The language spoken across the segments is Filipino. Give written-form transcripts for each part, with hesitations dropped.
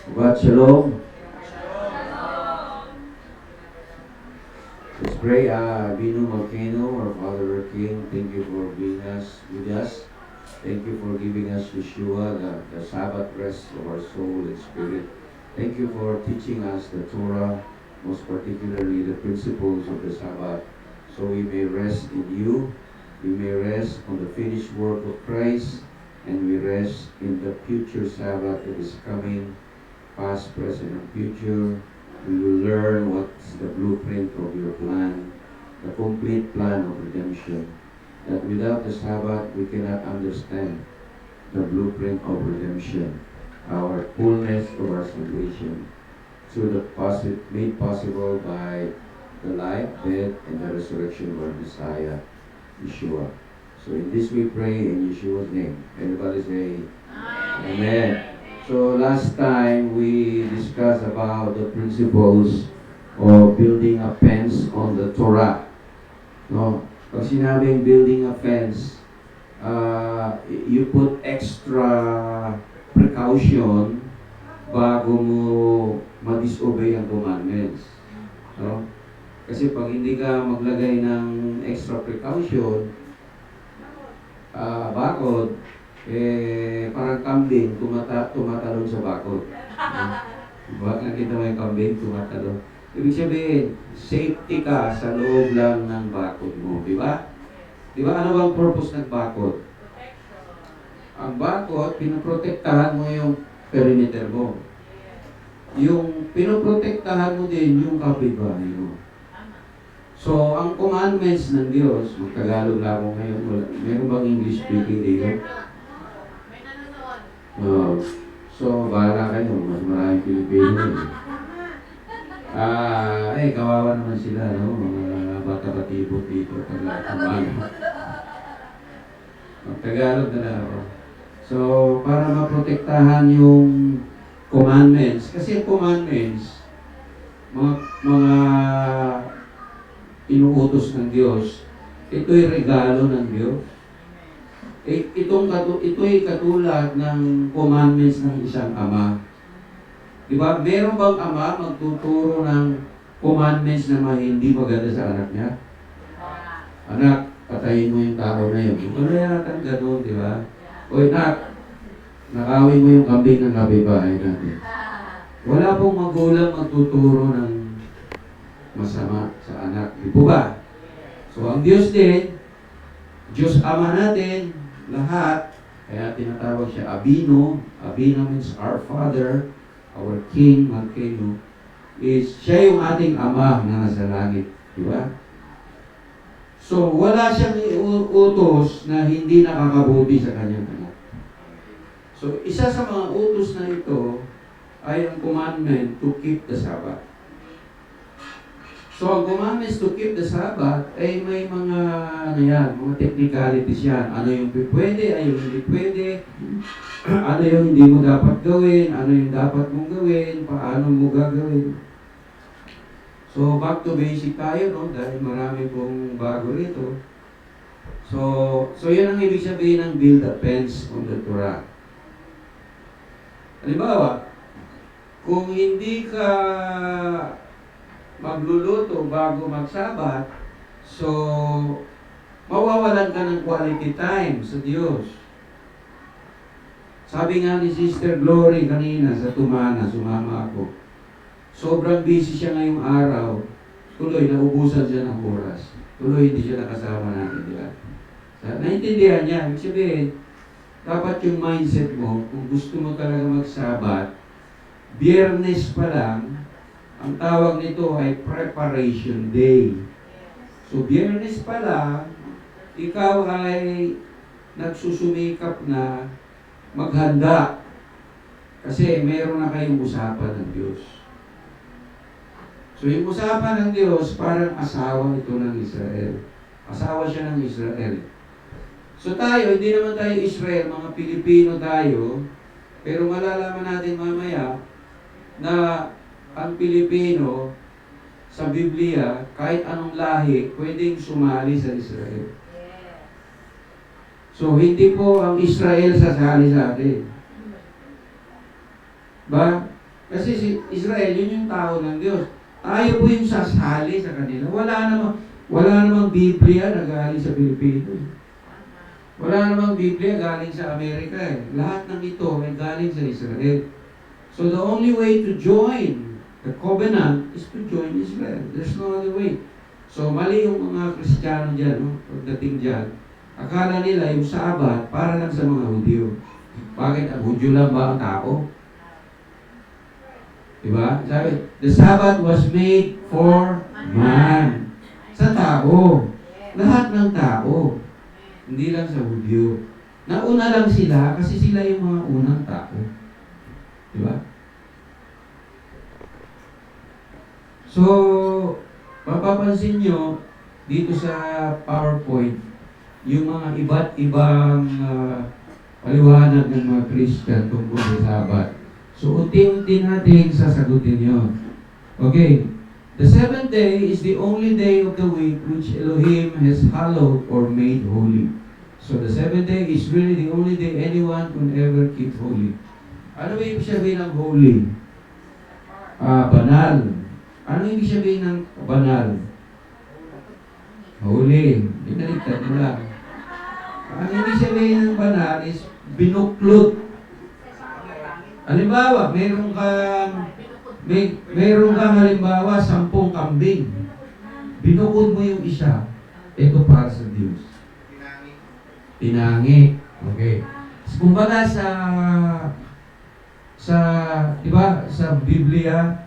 Shabbat Shalom. Let's pray. Binu Malkeno, our Father, our King, thank you for being with us. Thank you for giving us Yeshua, the Sabbath rest of our soul and spirit. Thank you for teaching us the Torah, most particularly the principles of the Sabbath, so we may rest in you. We may rest on the finished work of Christ, and we rest in the future Sabbath that is coming, past, present, and future. We will learn what's the blueprint of your plan, the complete plan of redemption. That without the Sabbath, we cannot understand the blueprint of redemption, our fullness of our salvation, through the made possible by the life, death, and the resurrection of our Messiah, Yeshua. So in this we pray in Yeshua's name. Everybody say, Amen. Amen. So last time we discussed about the principles of building a fence on the Torah. No? Pag sinabing building a fence, you put extra precaution bago mo ma-disobey ang commandments. No? Kasi pag hindi ka maglagay ng extra precaution, bakod, parang kambing tumatalon sa bakod. Diba? Nakita mo yung kambing tumatalon. Ibig sabihin, safety ka sa loob lang ng bakod mo. Diba? Diba? Ano bang purpose ng bakod? Ang bakod, pinoprotektahan mo yung perimeter mo. Yung pinoprotektahan mo din yung kapitbahay mo. So, ang commandments ng Diyos, magtagalog lang ako ngayon. Meron bang English speaking dito? So, bahala kayo. Mas maraming Pilipino kawawa naman sila, no? Mga bata-batibot dito. Magtagalog na lang ako. So, para maprotektahan yung commandments. Kasi commandments, mga inuutos ng Diyos, ito'y regalo ng Diyos. Ito'y katulad ng commandments ng isang ama. Diba? Meron bang ama magtuturo ng commandments na hindi maganda sa anak niya? Anak, patayin mo yung tao na yun. Wala yata gano'n, di ba? O anak, nakawin mo yung kambing ng kapitbahay natin. Wala pong magulang magtuturo ng masama sa anak. Di po ba? So, ang Diyos din, Diyos Ama natin, lahat, kaya tinatawag siya Abino. Abino means our Father, our King, Malkeno, is siya yung ating Ama na nasa langit. Di ba? So, wala siyang utos na hindi nakakabuti sa kanyang anak. So, isa sa mga utos na ito ay ang commandment to keep the Sabbath. So, ang commandments to keep the Sabbath ay may mga, mga technicalities yan. Ano yung pwede, ano yung hindi pwede, ano yung hindi mo dapat gawin, ano yung dapat mong gawin, paano mo gagawin. So, back to basic tayo, no? Dahil marami pong bago rito. So yun ang ibig sabihin ng build a fence on the Torah. Halimbawa, kung hindi ka magluluto bago magsabat, so mawawalan ka ng quality time sa Diyos. Sabi nga ni Sister Glory kanina sa Tumana, sumama ako. Sobrang busy siya ngayong araw. Tuloy, naubusan siya ng oras. Tuloy, hindi siya nakasama natin, di ba? Naintindihan niya. Ibig sabihin, dapat yung mindset mo, kung gusto mo talaga magsabat, Biyernes pa lang, ang tawag nito ay preparation day. So, Biyernes pa lang, ikaw ay nagsusumikap na maghanda. Kasi meron na kayong usapan ng Diyos. So, yung usapan ng Diyos, parang asawa ito ng Israel. Asawa siya ng Israel. So tayo, hindi naman tayo Israel, mga Pilipino tayo, pero malalaman natin mamaya na ang Pilipino sa Biblia, kahit anong lahi, pwedeng sumali sa Israel. So hindi po ang Israel sasali sa atin. Ba? Kasi si Israel, yun yung tao ng Diyos. Tayo po yung sasali sa kanila. Wala namang Biblia na galing sa Pilipinas. Wala namang Biblia galing sa Amerika eh. Lahat ng ito ay galing sa Israel. So the only way to join the covenant is to join Israel. There's no other way. So mali yung mga Kristiyano dyan, no? Pagdating dyan. Akala nila yung Sabat para lang sa mga Hudyo. Bakit? Ang Hudyo lang ba ang tao? Diba? Sabi, the Sabbath was made for man. Sa tao. Lahat ng tao. Hindi lang sa Hudyo. Nauna lang sila kasi sila yung mga unang tao. Diba? So, mapapansin nyo dito sa PowerPoint yung mga iba't ibang paliwanag ng mga Christian tungkol sa Sabbath. So, unti-unti natin sasagutin yun. Okay. The seventh day is the only day of the week which Elohim has hallowed or made holy. So, the seventh day is really the only day anyone can ever keep holy. Ano ba ibig sabihin ng holy? Banal. Ano ibig sabihin ng banal? Holy. Binaligtad mo lang. Ang ibig sabihin ng banal is binuklod. Halimbawa, meron kang halimbawa 10 kambing. Binukod mo yung isa. Ito para sa Diyos. Tinangi. Okay. Kumbaga diba, sa Biblia,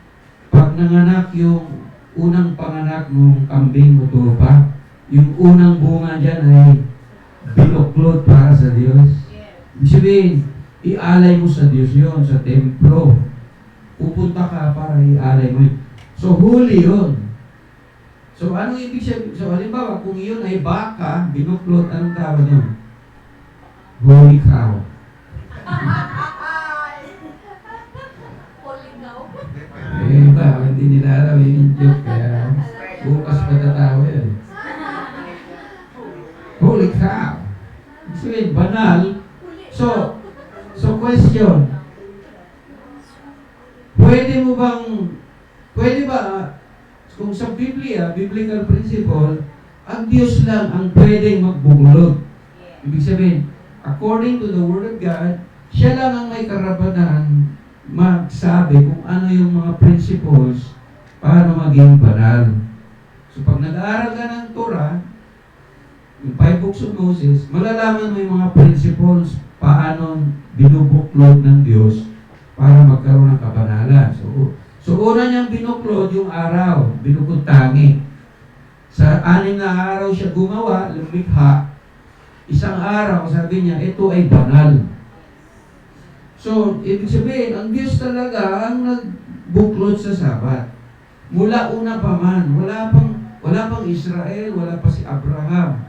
pag nanganak yung unang panganak ng kambing o tupa, yung unang bunga dyan ay binuklod para sa Diyos. Ibig sabihin, ialay mo sa Diyos yun, sa templo. Pupunta ka para ialay mo yun. So, huli yun. So, anong ibig sabihin? So, halimbawa, kung yun ay baka, binuklod, anong tawag yun? Holy cow. Hindi nila alam yung joke, kaya bukas matatawa yun. Holy cow. So, banal. So question. Pwede ba, kung sa Biblia, biblical principle, ang Diyos lang ang pwedeng magbuklod. Ibig sabihin, according to the Word of God, siya lang ang may karapatan magsabi kung ano yung mga principles para maging banal. So pag nag-aaral ka ng Torah, yung 5 books of Moses, malalaman mo yung mga principles paano binubuklod ng Diyos para magkaroon ng kabanalan. So una niyang binuklod yung araw, binukod tangi. Sa 6 na araw siya gumawa, lumikha. Isang araw, sabi niya, ito ay banal. So, ibig sabihin, ang Diyos talaga ang nagbuklod sa Sabat. Mula una pa man, wala pang Israel, wala pa si Abraham.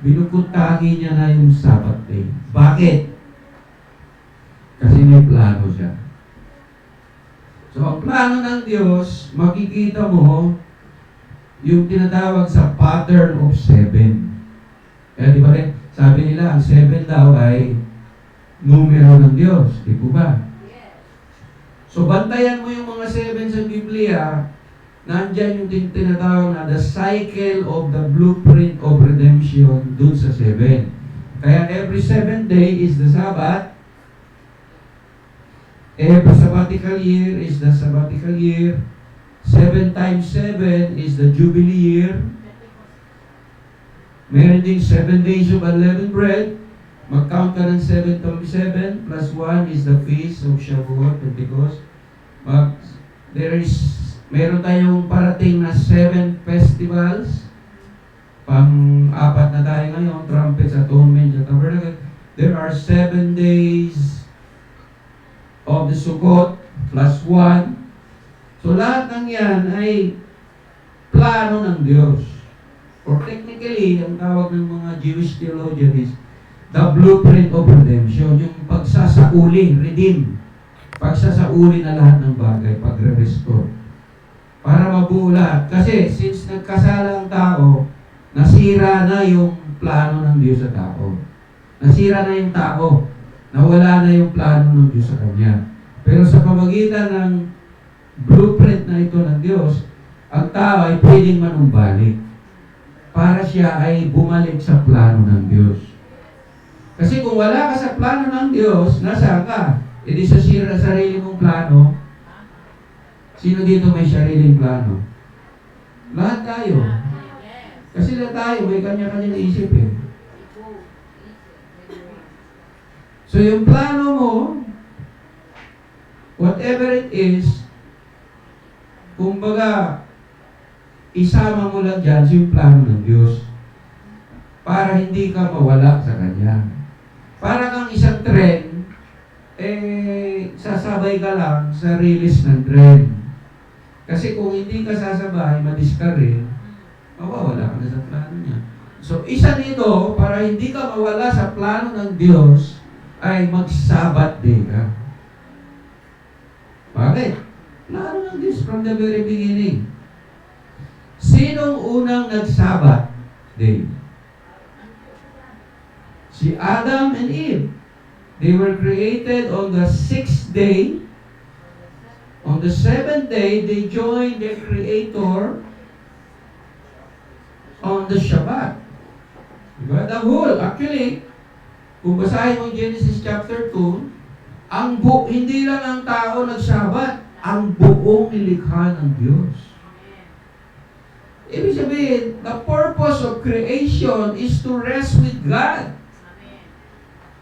Binukod tangi niya na yung Sabbath day. Bakit? Kasi may plano siya. So, ang plano ng Diyos, makikita mo yung tinatawag sa pattern of 7. Kaya di ba rin, sabi nila, ang 7 daw ay numero ng Diyos. Di po ba? So, bantayan mo yung mga 7 sa Biblia. Nandyan yung tinatawag na the cycle of the blueprint of redemption dun sa 7. Kaya every 7th day is the Sabbath. Every sabbatical year is the sabbatical year. 7 times 7 is the Jubilee year. Meron din 7 days of unleavened bread. Mag-count ka ng 7 times 7 plus 1 is the feast of Shavuot, Pentecost. Meron tayong parating na 7 festivals. Pang-4 na tayo ngayon, trumpets, atonement, tabernacle. There are 7 days of the Sukkot plus 1. So lahat ng yan ay plano ng Diyos. Or technically, ang tawag ng mga Jewish theologians is the blueprint of redemption. Yung pagsasauli, redeem. Pagsasauli na lahat ng bagay, pagre-restore. Para mabuo lahat. Kasi since nagkasala ang tao, nasira na yung plano ng Diyos sa tao. Nasira na yung tao. Nawala na yung plano ng Diyos sa kanya. Pero sa pamagitan ng blueprint na ito ng Diyos, ang tao ay pwedeng manumbalik para siya ay bumalik sa plano ng Diyos. Kasi kung wala ka sa plano ng Diyos, nasaan ka? E di sa sarili mong plano. Sino dito may sariling plano? Lahat tayo. Kasi lahat tayo, may kanya-kanyang isip eh. So yung plano mo, whatever it is, kumbaga, isama mo lang dyan yung plano ng Diyos para hindi ka mawala sa Kanya. Para kang isang tren, sasabay ka lang sa release ng tren. Kasi kung hindi ka sasabay, madiskare, mawawala ka na sa plano niya. So, isa nito, para hindi ka mawala sa plano ng Diyos, ay mag-Sabbath day ka. Bakit? Plano ng Diyos from the very beginning. Sinong unang nag-Sabbath day? Si Adam and Eve. They were created on the 6th day. On the 7th day, they joined their Creator on the Shabbat. Diba? The whole, actually, kung basahin mo Genesis chapter 2, hindi lang ang tao nag-Shabbat, ang buong nilikha ng Diyos. Ibig sabihin, the purpose of creation is to rest with God.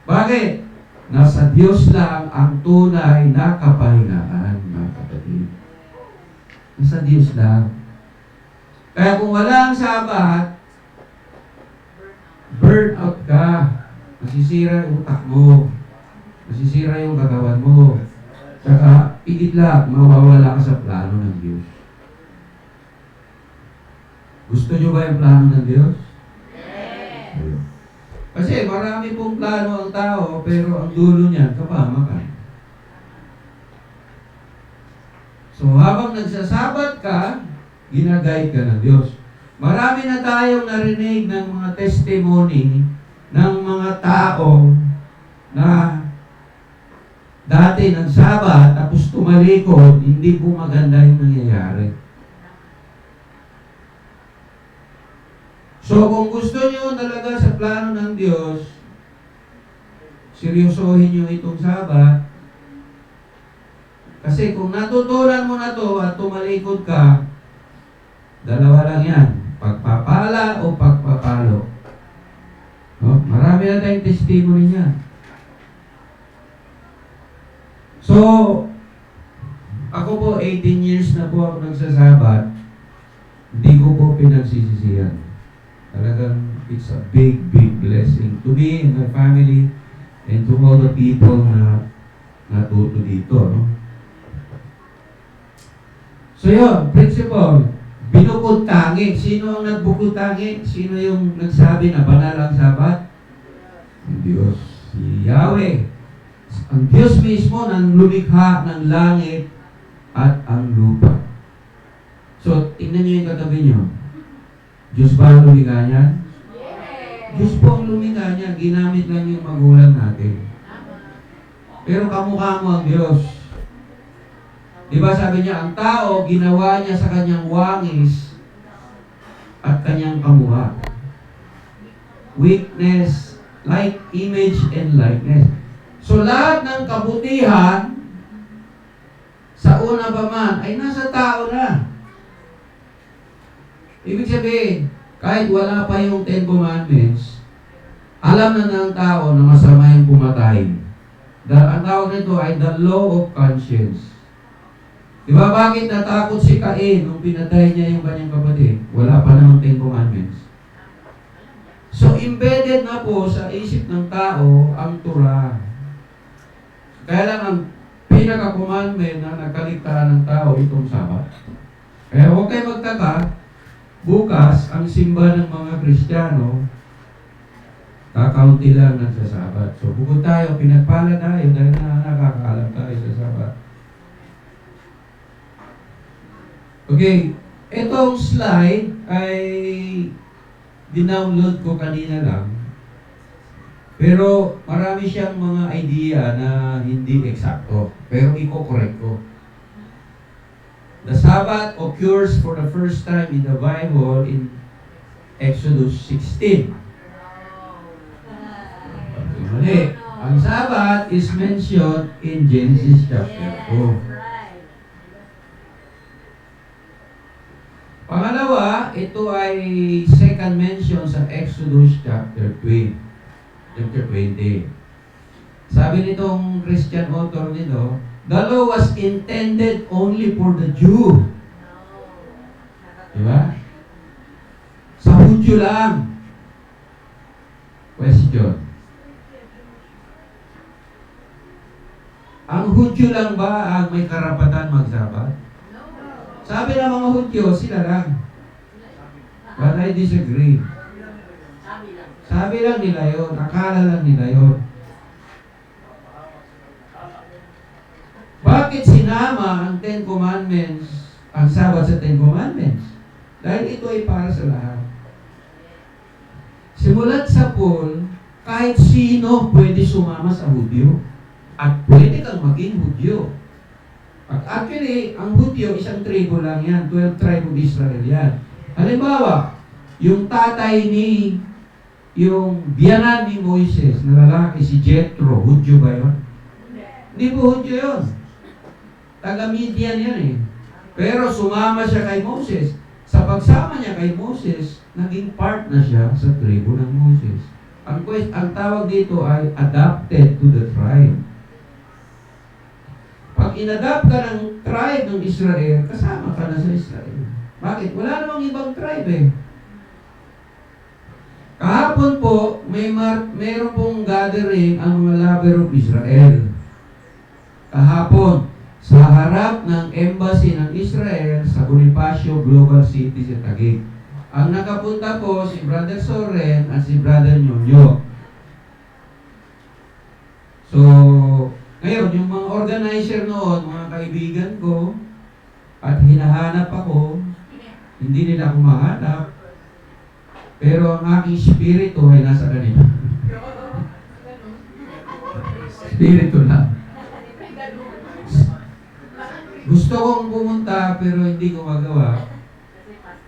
Bakit? Nasa Diyos lang ang tunay na kapahingaan, mga kapatid. Nasa Diyos lang. Kaya kung wala ang Sabat, burn out ka. Masisira yung utak mo. Masisira yung katawan mo. Saka, higit lang, mawawala ka sa plano ng Diyos. Gusto nyo ba yung plano ng Diyos? Yes. Kasi marami pong plano ang tao, pero ang dulo niyan, kapahamakan. So habang nagsasabat ka, ginaguide ka ng Diyos. Marami na tayong narinig ng mga testimony ng mga tao na dati nagsabat, tapos tumalikod, hindi po maganda yung nangyayari. So kung gusto nyo talaga sa plano ng Diyos, seryosohin nyo itong Sabat. Kasi kung natutunan mo na to at tumalikod ka, dalawa lang yan, pagpapala o pagpapalo. No? Marami na tayong testimony niya. So, ako po 18 years na po ako nagsasabat, hindi ko po pinagsisisihan. Talagang it's a big, big blessing to me and my family and to all the people na natuto dito. No? So yun, principle, binukod tangi. Sino ang nagbukod tangi? Sino yung nagsabi na banal ang Sabat? Ang Diyos, si Yahweh. Ang Diyos mismo nang lumikha ng langit at ang lupa. So, tingnan niyo yung katabi niyo. Diyos ba ang lumikha niya? Yes. Diyos po ang lumikha niya. Ginamit lang yung magulang natin. Pero kamukha mo ang Diyos. Diba sabi niya, ang tao, ginawa niya sa kanyang wangis at kanyang kamukha. Weakness, like image and likeness. So lahat ng kabutihan, sa una pa man, ay nasa tao na. Ibig sabihin, kahit wala pa yung 10 Commandments, alam na ng tao na masama yung pumatay. Ang tawag nito ay the law of conscience. Diba bakit natakot si Cain nung pinatay niya yung kanyang kapatid? Wala pa namang 10 Commandments. So embedded na po sa isip ng tao ang Torah. Kaya lang ang pinaka-commandment na nagkaligtaan ng tao itong Sabat. Kaya huwag kayo magtaka, bukas, ang simba ng mga Kristiyano, kakaunti lang nagsasabat. So, bukod tayo, pinagpala tayo dahil nakakaalam tayo sa Sabat. Okay, itong slide ay dinownload ko kanina lang. Pero marami siyang mga idea na hindi eksakto. Pero i-correct ko. The Sabbath occurs for the first time in the Bible in Exodus 16. Mali. Ang Sabbath is mentioned in Genesis chapter 2. Pangalawa, ito ay second mention sa Exodus chapter 20. Sabi nitong Christian author nito, the law was intended only for the Jew. Diba? Sa Hudyo lang. Question. Ang Hudyo lang ba ang may karapatan magsabat? Sabi ng mga Hudyo, sila lang. But I disagree. Sabi lang nila yun. Akala lang nila yun. Bakit sinama ang Ten Commandments, ang Sabbath sa Ten Commandments? Dahil ito ay para sa lahat. Simulat sa Paul, kahit sino pwede sumama sa Hudyo. At pwede kang maging Hudyo. At actually, ang Hudyo, isang tribo lang yan. 12 tribe of Israel yan. Halimbawa, yung tatay ni, yung biyanan ni Moises, na lalaki, si Jethro, Hudyo ba yun? Hindi po Hudyo yun. Taga-Midian yan eh. Pero sumama siya kay Moses. Sa pagsama niya kay Moses, naging part na siya sa tribo ng Moses. Ang tawag dito ay adopted to the tribe. Pag inadapt ka ng tribe ng Israel, kasama ka na sa Israel. Bakit? Wala namang ibang tribe eh. Kahapon po, mayroon pong gathering ang mga lover of Israel. Kahapon, sa harap ng embassy ng Israel sa Bonifacio Global City sa Taguig. Ang nakapunta po si Brother Soren at si Brother Nyonyo. So, ngayon, yung mga organizer noon, mga kaibigan ko, at hinahanap ako, hindi nila ako mahanap, pero ang aking spirito ay nasa kanila. Spirito lang. Gusto kong pumunta, pero hindi ko magawa.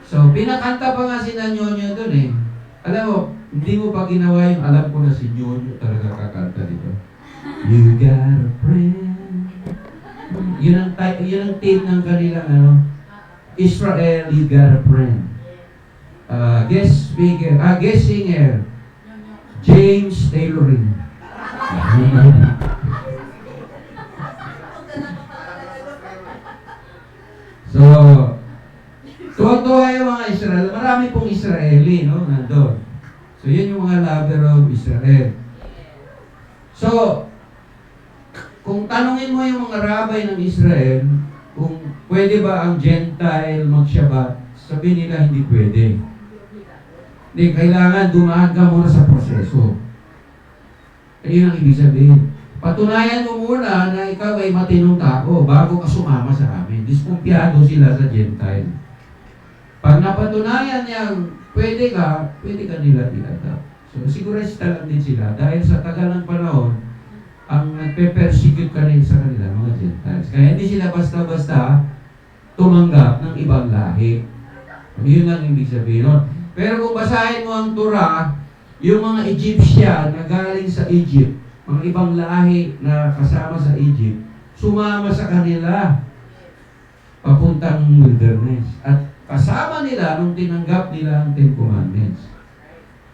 So, pinakanta pa nga si Nyonyo doon eh. Alam mo, hindi mo pa ginawa yung alam ko na si Nyonyo talaga kakanta dito. You got a friend. Yun ang theme ng kanilang Israel, you got a friend. Guest singer, James Tayloring. So, tuwa-tuwa yung mga Israel. Marami pong Israeli, no? Nandun. So, yun yung mga lover of Israel. So, kung tanungin mo yung mga rabay ng Israel, kung pwede ba ang Gentile mag-Shabbat, sabihin nila hindi pwede. Hindi, kailangan dumaan ka muna sa proseso. Ayun ang ibig sabihin. Patunayan mo muna na ikaw ay matinong tao bago ka sumama sa amin. Diskumpiyado sila sa Gentile. Pag napatunayan niyang pwede ka nila i-adopt. So, sigurista lang din sila dahil sa tagal ng panahon, ang nagpe-persecute ka rin sa kanila, mga Gentiles. Kaya hindi sila basta-basta tumanggap ng ibang lahi. Yun lang ibig sabihin nun. Pero kung basahin mo ang Torah, yung mga Egyptian na galing sa Egypt, mga ibang lahi na kasama sa Egypt, sumama sa kanila papuntang wilderness. At kasama nila nung tinanggap nila ang Ten Commandments.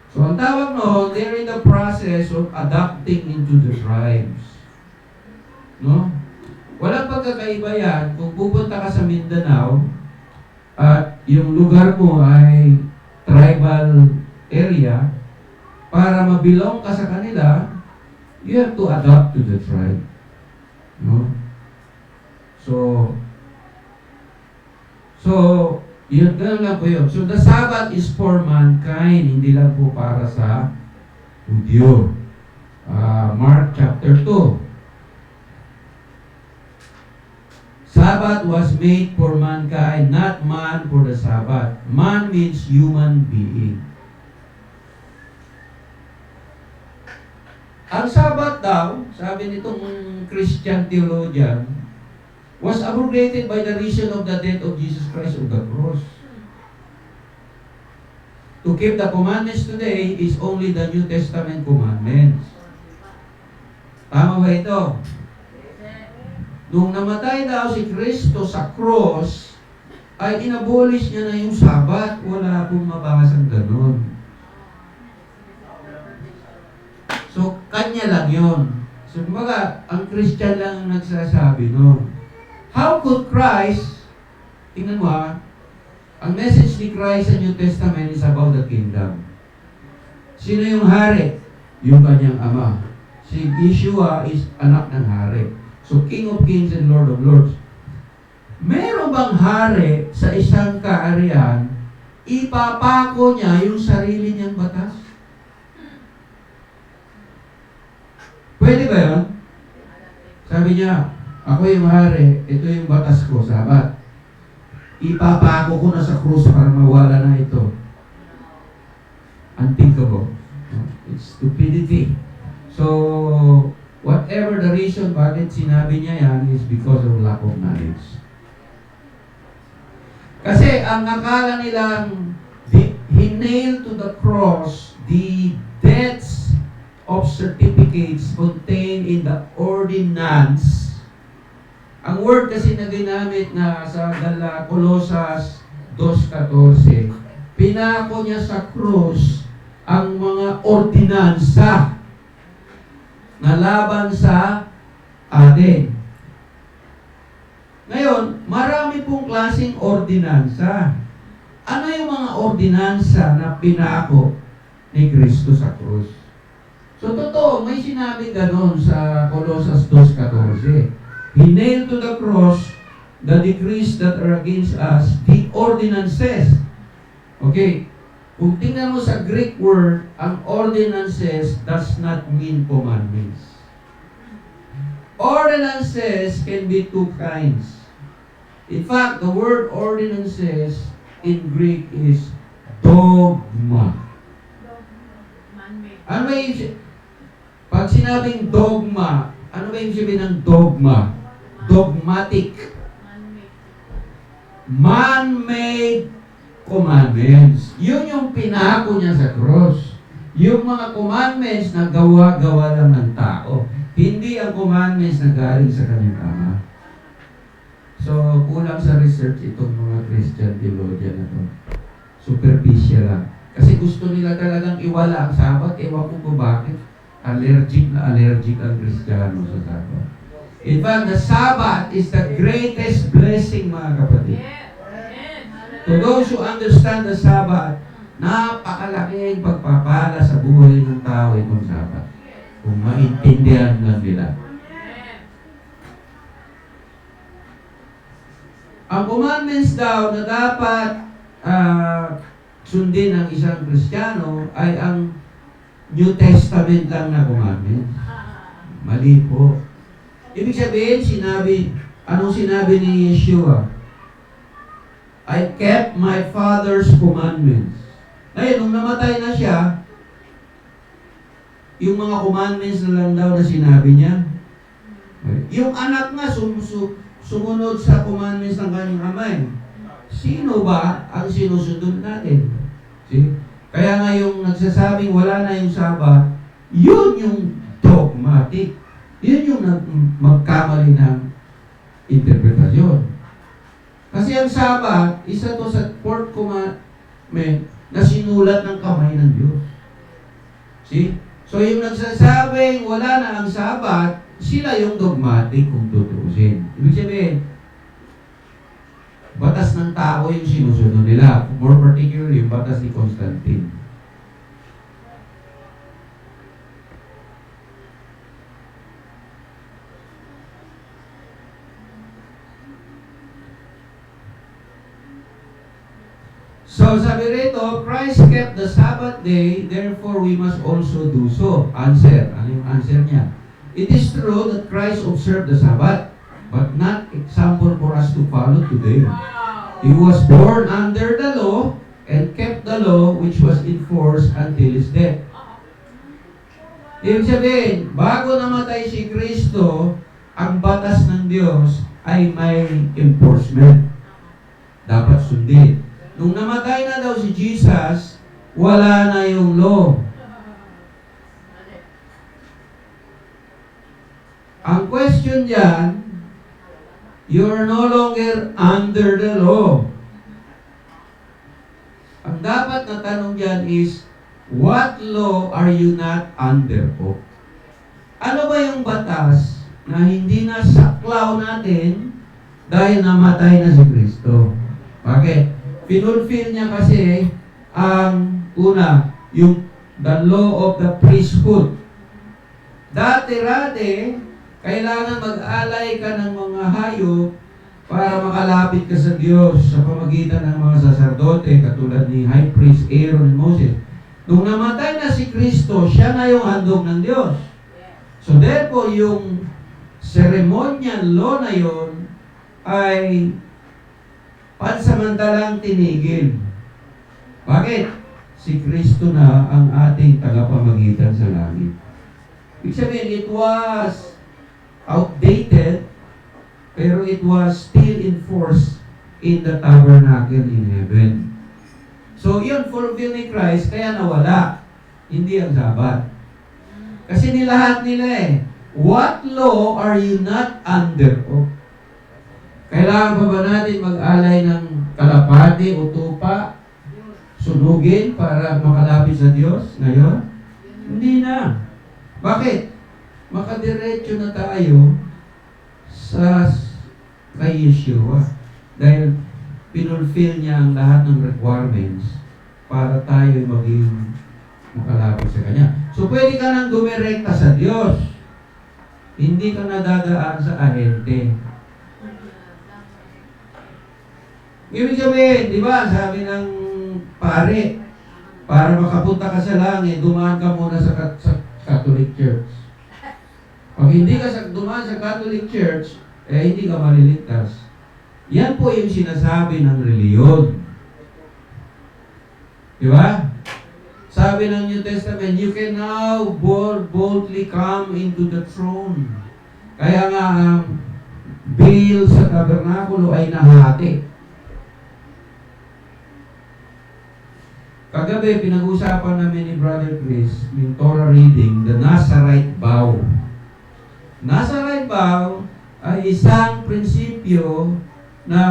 So, ang tawag noon, they're in the process of adapting into the tribes. No? Walang pagkakaiba yan kung pupunta ka sa Mindanao at yung lugar mo ay tribal area, para mabilong ka sa kanila, you have to adapt to the tribe. No? So, yun, ganun lang po yun. So, the Sabbath is for mankind, hindi lang po para sa Hudyo. Mark chapter 2. Sabbath was made for mankind, not man for the Sabbath. Man means human being. Ang Sabbath daw, sabi nitong Christian theologian, was abrogated by the reason of the death of Jesus Christ on the cross. To keep the commandments today is only the New Testament commandments. Tama ba ito? Nung namatay daw si Kristo sa cross, ay inabolish niya na yung Sabat. Wala akong mabasang ganun. So, kanya lang yun. So, kumbaga, ang Christian lang ang nagsasabi nun. How could Christ, tingnan mo ang message ni Christ sa New Testament is about the kingdom. Sino yung hari? Yung kanyang ama. Si Yeshua is anak ng hari. So, King of Kings and Lord of Lords. Meron bang hari sa isang kaharian, ipapako niya yung sarili niyang batas? Pwede ba yun? Sabi niya, ako yung hari, ito yung batas ko, Sabat. Ipapako ko na sa krus para mawala na ito. Unthinkable. It's stupidity. So, whatever the reason bakit sinabi niya yan is because of lack of knowledge. Kasi ang akala nilang hinail to the cross the deaths of certificates contained in the ordinance. Ang word kasi na ginamit na sa Colosas 2:14, pinako niya sa cross ang mga ordinansa na laban sa atin. Ngayon, marami pong klaseng ordinansa. Ano yung mga ordinansa na pinako ni Kristo sa krus? So, totoo, may sinabi ganon sa Colosas 2:14. He nailed to the cross the decrees that are against us, the ordinances. Okay, kung tingnan mo sa Greek word, ang ordinances does not mean commandments. Ordinances can be two kinds. In fact, the word ordinances in Greek is dogma. Ano ba yung pag sinabing dogma, ano ba yung sabihin ng dogma? Dogmatic. Man-made commandments. Yun yung pinako niya sa cross. Yung mga commandments na gawa-gawa lang ng tao. Hindi ang commandments na galing sa kanyang ama. So, kulang sa research itong mga Christian theologian na to. Superficial lang. Kasi gusto nila talagang iwala ang Sabat. Ewan ko kung bakit. Allergic ang Kristiyano sa Sabat. In fact, the Sabbath is the greatest blessing, mga kapatid. To those who understand the Sabbath, napakalaking pagpapala sa buhay ng tao itong Sabbath. Kung maintindihan lang nila. Ang commandments daw na dapat sundin ng isang Kristiyano ay ang New Testament lang na commandments. Mali po. Ibig sabihin, anong sinabi ni Yeshua? I kept my Father's commandments. Ngayon, nung namatay na siya, yung mga commandments na lang daw na sinabi niya. Yung anak nga sumunod sa commandments ng kanyang amay. Sino ba ang sinusunod natin? See? Kaya nga yung nagsasabing wala na yung Sabat, yun yung dogmatic. Yun yung magkamali ng interpretasyon. Kasi ang Sabat, isa to sa fourth commandment na sinulat ng kamay ng Diyos. See? So yung nagsasabing wala na ang Sabat, sila yung dogmatic kung tutuusin. Ibig sabihin, batas ng tao yung sinusunod nila. More particularly, yung batas ni Constantine. So sabi rito, Christ kept the Sabbath day, therefore we must also do so. Answer. Ano yung answer niya? It is true that Christ observed the Sabbath, but not example for us to follow today. He was born under the law and kept the law which was enforced until his death. Ibig sabihin, bago namatay si Kristo, ang batas ng Diyos ay may enforcement. Dapat sundin. Nung namatay na daw si Jesus, wala na yung law. Ang question dyan, you're no longer under the law. Ang dapat na tanong dyan is, what law are you not under po? Ano ba yung batas na hindi na saklaw natin dahil namatay na si Kristo? Bakit? Pinulfill niya kasi ang una, yung the law of the priesthood. Dati-rate, kailangan mag-alay ka ng mga hayop para makalapit ka sa Diyos sa pamagitan ng mga saserdote katulad ni High Priest Aaron and Moses. Nung namatay na si Kristo, siya na yung handog ng Diyos. So therefore, yung ceremonial law na yun ay pansamantalang tinigil. Bakit? Si Kristo na ang ating tagapamagitan sa langit. Ibig sabihin, it was outdated, pero it was still enforced in the tabernacle in heaven. So, yun, fulfill ni Christ, kaya nawala. Hindi ang Sabat. Kasi nilahat nila eh. What law are you not under? Oh. Kailangan pa ba natin mag-alay ng kalapati o tupa, sunugin para makalapit sa Diyos ngayon? Hindi na. Bakit? Makadiretso na tayo sa kay Yeshua. Dahil pinulfill niya ang lahat ng requirements para tayo maging makalapit sa Kanya. So, pwede ka nang dumirekta sa Diyos. Hindi ka nadadaan sa ahente. Ibig sabihin, di ba, sabi ng pare, para makapunta ka sa langit, dumaan ka muna sa Catholic Church. Pag hindi ka dumaan sa Catholic Church, hindi ka maliligtas. Yan po yung sinasabi ng reliyon. Di ba? Sabi ng New Testament, you can now boldly come into the throne. Kaya nga, ang veil sa tabernakulo ay nahati. Kagabi, pinag-usapan namin ni Brother Chris, yung Torah reading, the Nazarite vow. Nazarite vow ay isang prinsipyo na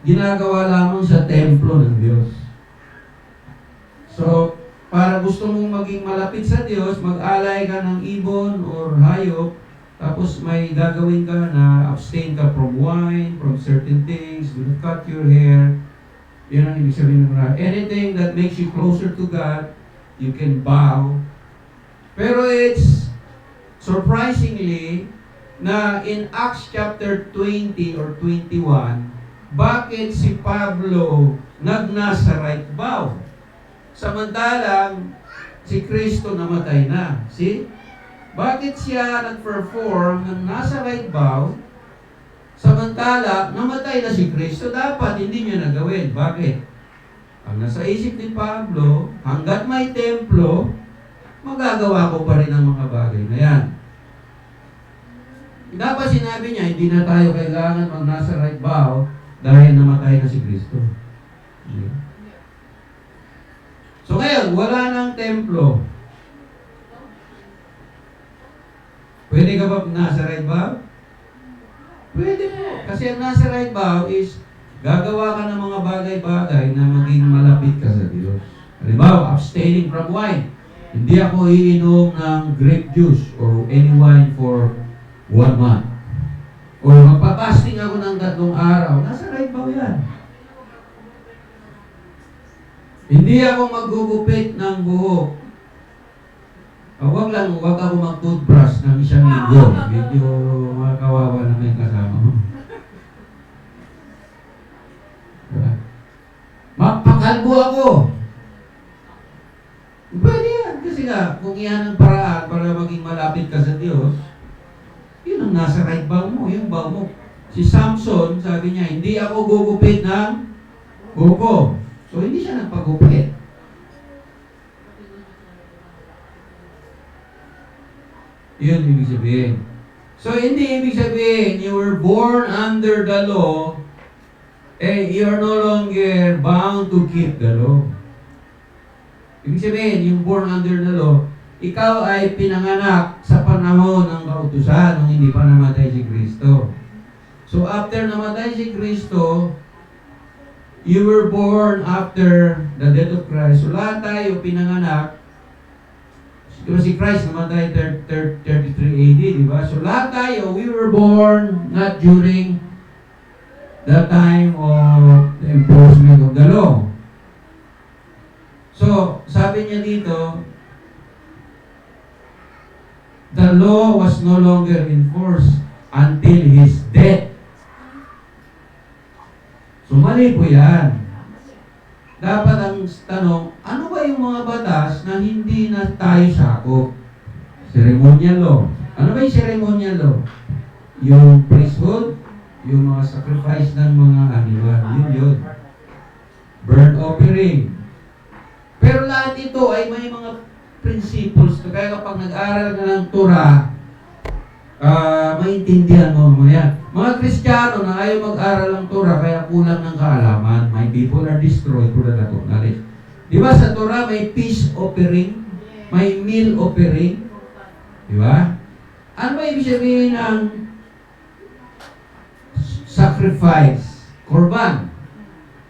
ginagawa lamang sa templo ng Diyos. So, para gusto mong maging malapit sa Diyos, mag-alay ka ng ibon or hayop, tapos may gagawin ka na abstain ka from wine, from certain things, do not cut your hair. Yan ang ibig sabihin ng Torah. Anything that makes you closer to God, you can bow. Pero it's surprisingly na in Acts chapter 20 or 21, bakit si Pablo nag-Nazarite vow? Samantalang si Kristo namatay na. See? Bakit siya nag-perform ng Nazarite vow? Samantala, namatay na si Kristo, dapat hindi niya nagawin. Bakit? Ang nasa isip ni Pablo, hanggat may templo, magagawa ko pa rin ang mga bagay na yan. Dapat sinabi niya, hindi na tayo kailangan mag-Nazarite vow dahil namatay na si Kristo. Yeah. So ngayon, wala nang templo. Pwede ka ba mag-Nazarite vow? Pwede mo. Kasi ang Nazarite vow is gagawa ka ng mga bagay-bagay na maging malapit ka sa Diyos. Halimbawa, abstaining from wine. Hindi ako iinom ng grape juice or any wine for 1 month. Or magpapasting ako ng 3 araw. Nazarite vow yan. Hindi ako maggugupit ng buhok. Huwag ako mag-toothbrush ng 1 linggo. Medyo makawawa na may kasama mo. Diba? Magpakalbo ako. Pwede yan. Kasi nga, kung yan ang paraan para maging malapit ka sa Diyos, yun ang nasa right vow mo. Yung vow mo. Si Samson, sabi niya, hindi ako gugupit ng buko. So, hindi siya nagpagupit. Yun ibig sabihin. So, hindi ibig sabihin, you were born under the law, you are no longer bound to keep the law. Ibig sabihin, yung born under the law, ikaw ay pinanganak sa panahon ng kautusan nung hindi pa namatay si Kristo. So, after namatay si Kristo, you were born after the death of Christ. So, lahat tayo pinanganak. Diba si Christ namatay 33 AD, di ba? So, lahat tayo, we were born not during the time of the enforcement of the law. So, sabi niya dito, the law was no longer enforced until His death. So, mali po yan. Dapat ang tanong, ano ba yung mga batas na hindi na tayo sakop? Ceremonial law. Ano ba yung ceremonial law? Yung priesthood, yung mga sacrifice ng mga animal. Yun. Burnt offering. Pero lahat ito ay may mga principles. Kaya kapag nag-aral ka ng Torah, maintindihan mo mamaya. Mga Kristiyano na ayaw mag-aral ng Torah kaya kulang ng kaalaman. My people are destroyed for the lack of knowledge. Di ba sa Torah may peace offering, may meal offering? Di ba? Ano ba ibig sabihin ng sacrifice, korban?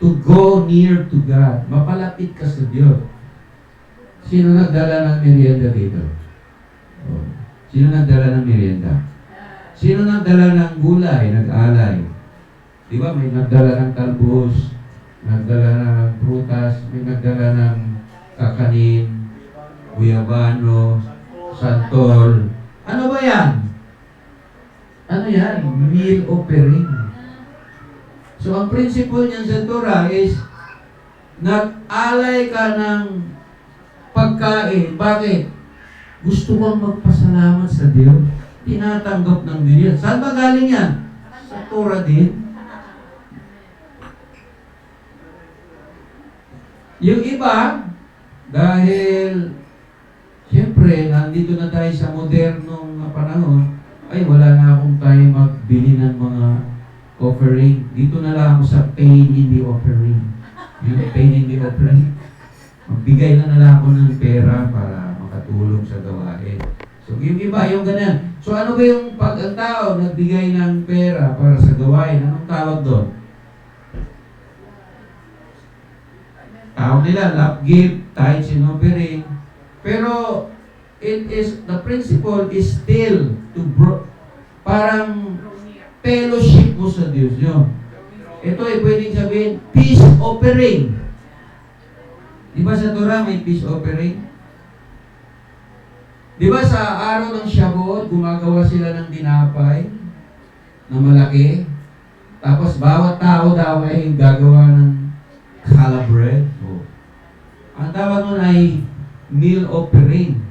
To go near to God. Mapalapit ka sa Diyos. Sino nagdala ng merienda dito? Sino nagdala ng merienda? Sino nagdala ng gulay, nag-alay? Di ba may nagdala ng talbos, nagdala ng prutas, may nagdala ng kakanin, guyabano, santol. Ano ba yan? Ano yan? Meal offering. So, ang principle niyan sa Torah is, nag-alay ka ng pagkain. Bakit? Gusto kang magpasalamat sa Diyos. Tinatanggap ng Diyos. Saan ba galing yan? Sa Torah din. Yung iba, dahil, siyempre, nandito na tayo sa modernong panahon, ay wala na akong tayo magbili ng mga offering. Dito na lang ako sa pain in the offering. Yung pain in the offering. Magbigay na lang ako ng pera para makatulong sa gawain. So, yung iba, yung ganyan. So, ano ba yung pag ang tao nagbigay ng pera para sa gawain? Anong tawag doon? Tawag nila, love gift, tithes and offering. Pero, the principle is still to parang fellowship mo sa Diyos nyo. Ito ay pwedeng sabihin, peace offering. Di ba sa Torah may peace offering? Di ba sa araw ng Shavuot, gumagawa sila ng dinapay na malaki? Tapos bawat tao daw ay gagawa ng challah bread. So, ang tawag nun ay meal offering.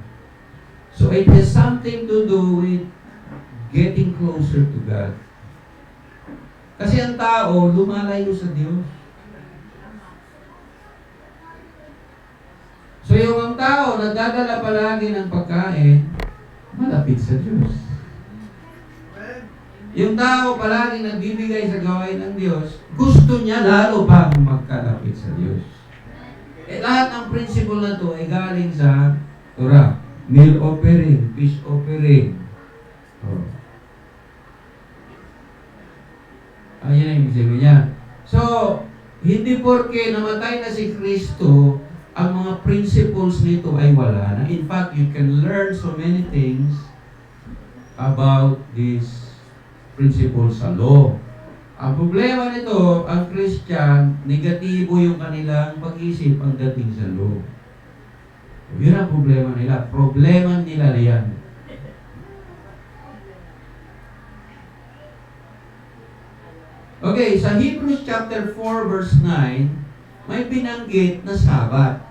So it has something to do with getting closer to God. Kasi ang tao, lumalayo sa Diyos. So yung ang tao, nagdadala palagi ng pagkain, malapit sa Diyos. Yung tao palagi nagbibigay sa gawain ng Diyos, gusto niya lalo pang magkalapit sa Diyos. Lahat ng principle na to ay galing sa Torah. Meal offering, peace offering. Ayan ang ibig sabihin niya. So, hindi porke namatay na si Kristo, ang mga principles nito ay wala na. In fact, you can learn so many things about these principles sa law. Ang problema nito, ang Christian, negatibo yung kanilang pag-isip ang dating sa law. Yun ang problema nila. Problema nila yan. Okay, sa Hebrews chapter 4 verse 9, may binanggit na Sabat.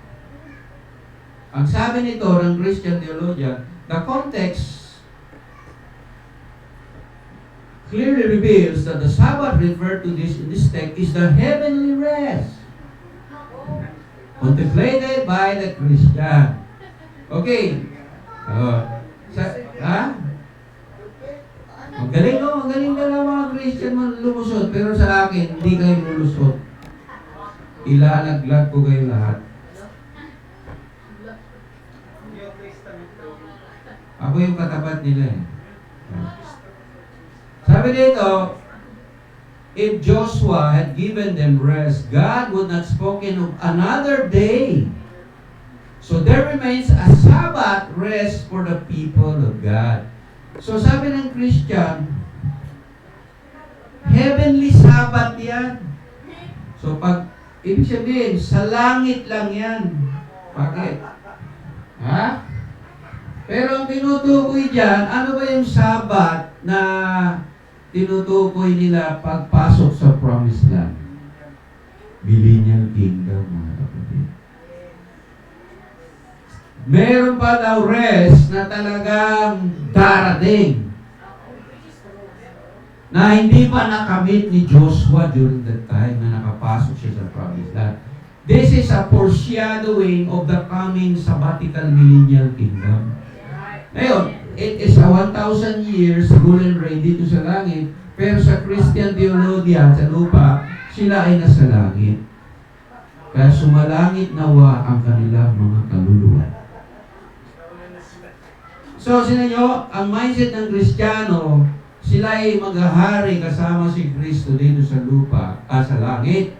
Ang sabi nito ng Christian theologian, the context clearly reveals that the Sabbath referred to this in this text is the heavenly rest contemplated by the Christian. Okay. Ha? Magaling no? Magaling na lang mga Christian lumusot. Pero sa akin, hindi kayo lulusot. Ilalaglag ko kayo lahat. Ako yung katapat nila eh. Sabi dito, if Joshua had given them rest, God would not spoken of another day. So there remains a Sabbath rest for the people of God. So sabi ng Christian, heavenly Sabbath yan. So pag, ibig sabihin, sa langit lang yan. Bakit? Ha? Pero ang tinutukoy dyan, ano ba yung Sabbath na tinutukoy nila pagpasok sa Promised Land? Millennial Kingdom, mga kapatid. Meron pa daw rest na talagang darating na hindi pa nakamit ni Joshua during that time na nakapasok siya sa Promised Land. This is a foreshadowing of the coming sabbatical millennial kingdom. Ngayon, it is a 1,000 years rule and reign dito sa langit, pero sa Christian theology sa lupa, sila ay nasa langit. Kaya sumalangit nawa ang kanilang mga kaluluwa. So, sino nyo, ang mindset ng Kristiyano, sila ay maghahari kasama si Kristo dito sa lupa, sa langit.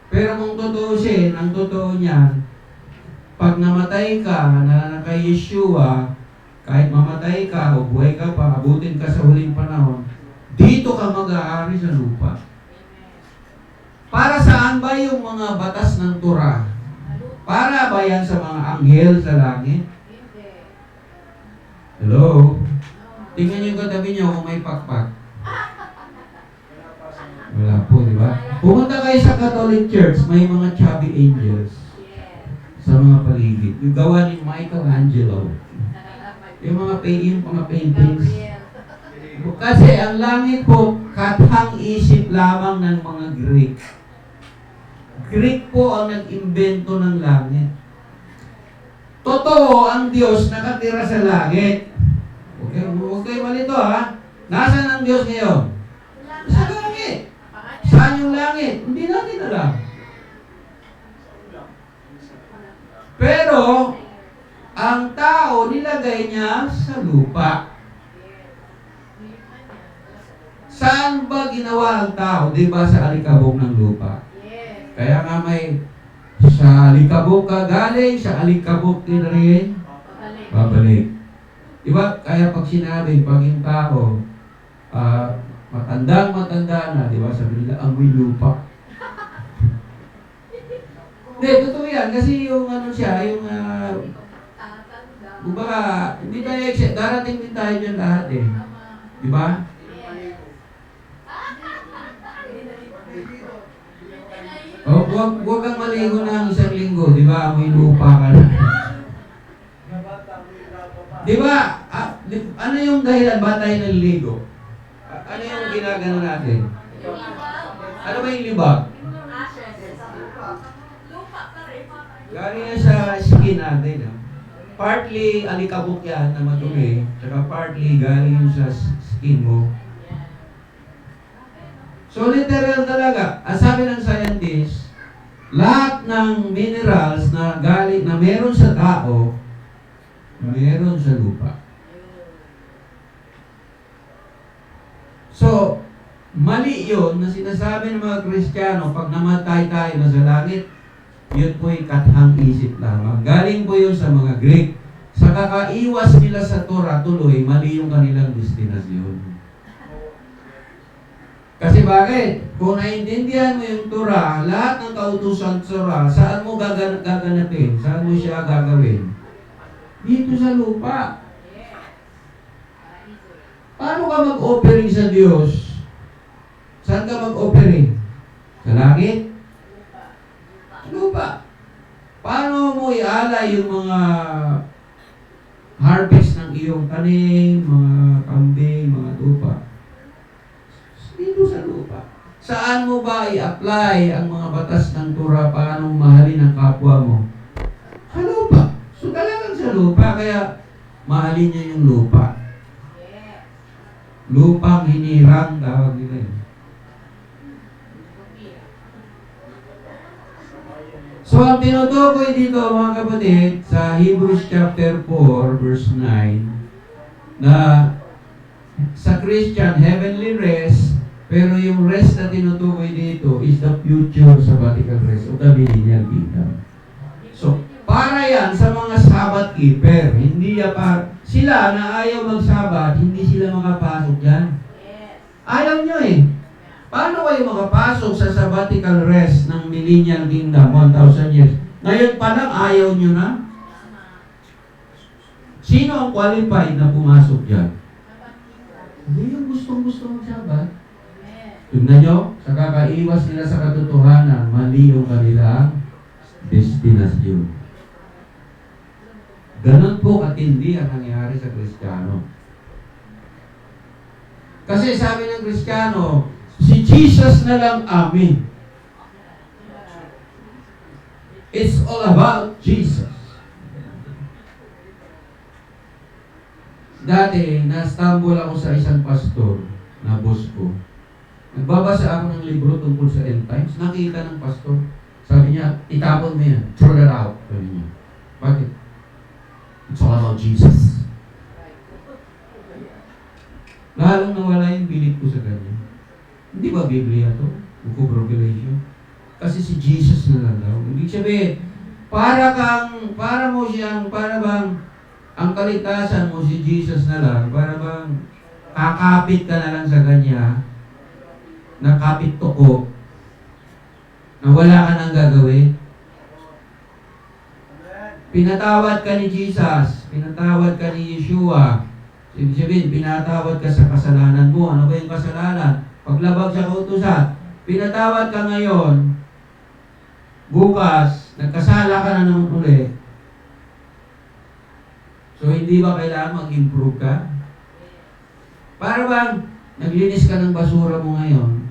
Pero kung tutuusin, ang totoo niyan, pag namatay ka na kay Yeshua, kahit mamatay ka o buhay ka pa, abutin ka sa huling panahon, dito ka mag-aari sa lupa. Para saan ba yung mga batas ng Torah? Para ba yan sa mga anghel sa langit? Hello? Tingnan niyo yung katabi niyo kung may pakpak. Wala po, di ba? Pumunta kayo sa Catholic Church, may mga chubby angels sa mga paligid. Yung gawa ni Michelangelo. Yung mga paintings. Kasi ang langit po, kathang isip lamang ng mga Greek. Greek po ang nag-imbento ng langit. Totoo, ang Diyos nakatira sa langit. Okay, huwag kayo malito ha. Nasaan ang Diyos ngayon? Sa langit. Saan yung langit? Hindi natin alam. Pero, ang tao nilagay niya sa lupa. Saan ba ginawa ang tao? Di ba sa alikabok ng lupa? Kaya nga may sa alikabok ka galing, sa alikabok din rin babalik. Diba? Kaya pag sinabi, pag yung tao, matanda na, di ba? Sabi nila, amoy lupa. Hindi, totoo yan. Kasi yung ano siya, yung, kumbaga, hindi tayo accept. Darating din tayo dyan lahat eh. Di ba? O, huwag kang maligo ng isang linggo, di ba? Amoy lupa ka na. Di ba? Ano yung dahilan ba tayo naliligo? Ano yung ginagano natin? Ano ba yung libag? Galing yan sa skin natin. Partly alikabok yan na madumi, saka partly galing yun sa skin mo. So literal talaga, ang sabi ng scientist, lahat ng minerals na galing na meron sa tao, meron sa lupa. So, mali yun na sinasabi ng mga Kristiyano, pag namatay tayo na sa langit, yun po'y kathang isip lamang. Galing po yun sa mga Greek. Sa kakaiwas nila sa Torah, tuloy, mali yung kanilang destinasyon. Kasi bakit? Kung naintindihan mo yung Torah, lahat ng kautusan sa Torah, saan mo gaganapin? Saan mo siya gagawin? Dito sa lupa. Paano ka mag-offering sa Diyos? Saan ka mag-offering? Sa langit? Sa lupa. Paano mo ialay yung mga harvest ng iyong tanim, mga kambing, mga tupa? Dito sa lupa. Saan mo ba i-apply ang mga batas ng Torah? Paano mahalin ang kapwa mo? Sa lupa. So talagang sa lupa. Kaya mahalin niyo yung lupa. Lupang hinirang, tawag nila yun. So, ang tinutukoy dito, mga kapatid, sa Hebrews chapter 4, verse 9, na sa Christian, heavenly rest, pero yung rest na tinutukoy dito is the future sabbatical rest of the millennial kingdom. So, para yan sa mga Sabbath keeper, hindi ya pa, sila na ayaw mag-Sabbath, hindi sila makapasok dyan. Ayaw nyo eh. Paano kayo makapasok sa sabbatical rest ng millennial kingdom, 1,000 years? Ngayon pa lang, ayaw nyo na? Sino ang qualified na pumasok dyan? Hindi yung gustong-gusto mag-Sabbath. Tignan nyo, sa kakaiwas nila sa katotohanan, mali yung kanilang destinasyon. Ganon po katindi ang nangyari sa Kristiyano. Kasi sabi ng Kristiyano, si Jesus na lang amin. It's all about Jesus. Dati, na-stumble ako sa isang pastor na boss ko. Nagbabasa ako ng libro tungkol sa end times. Nakita ng pastor. Sabi niya, itapon mo yan. Throw that out. Sabi niya. Bakit? It's all about Jesus. Lalong nawala yung bilib ko sa ganyan. Hindi ba Biblia to? Book of Revelation? Kasi si Jesus na lang daw. Ibig sabihin, para bang, ang kaligtasan mo si Jesus na lang, para bang, kakapit ka na lang sa kanya, nakapit toko, na wala ka nang gagawin. Pinatawad ka ni Jesus, pinatawad ka ni Yeshua. Ibig sabihin, pinatawad ka sa kasalanan mo. Ano ba yung kasalanan? Paglabag sa kautusan. Pinatawad ka ngayon, bukas, nagkasala ka na naman ulit. So, hindi ba kailangan mag-improve ka? Para bang, naglinis ka ng basura mo ngayon,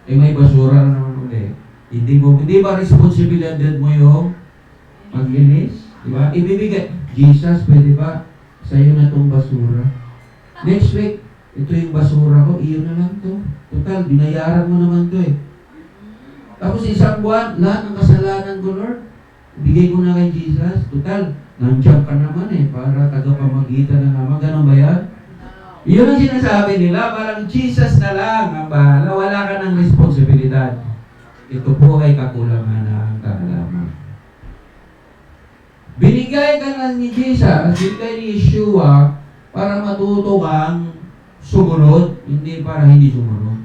may basura na naman ulit. Hindi ba responsibilidad mo yung maglinis? Diba? Ibibigay, Jesus, pwede ba sa'yo na itong basura? Next week, ito yung basura ko, iyo na lang to. Total, binayaran mo naman to eh. Tapos isang buwan, lahat ng kasalanan ko, Lord, bigay ko na kay Jesus. Total, nandiyan ka naman eh, para tagapamagitan na naman. Ganun ba yan? Yun ang sinasabi nila, parang Jesus na lang ang bahala. Wala ka ng responsibilidad. Ito po ay kakulangan ng kaalaman. Binigay ka na ni Jesus, binigay ni Yeshua, para matuto kang sumunod, hindi para hindi sumunod.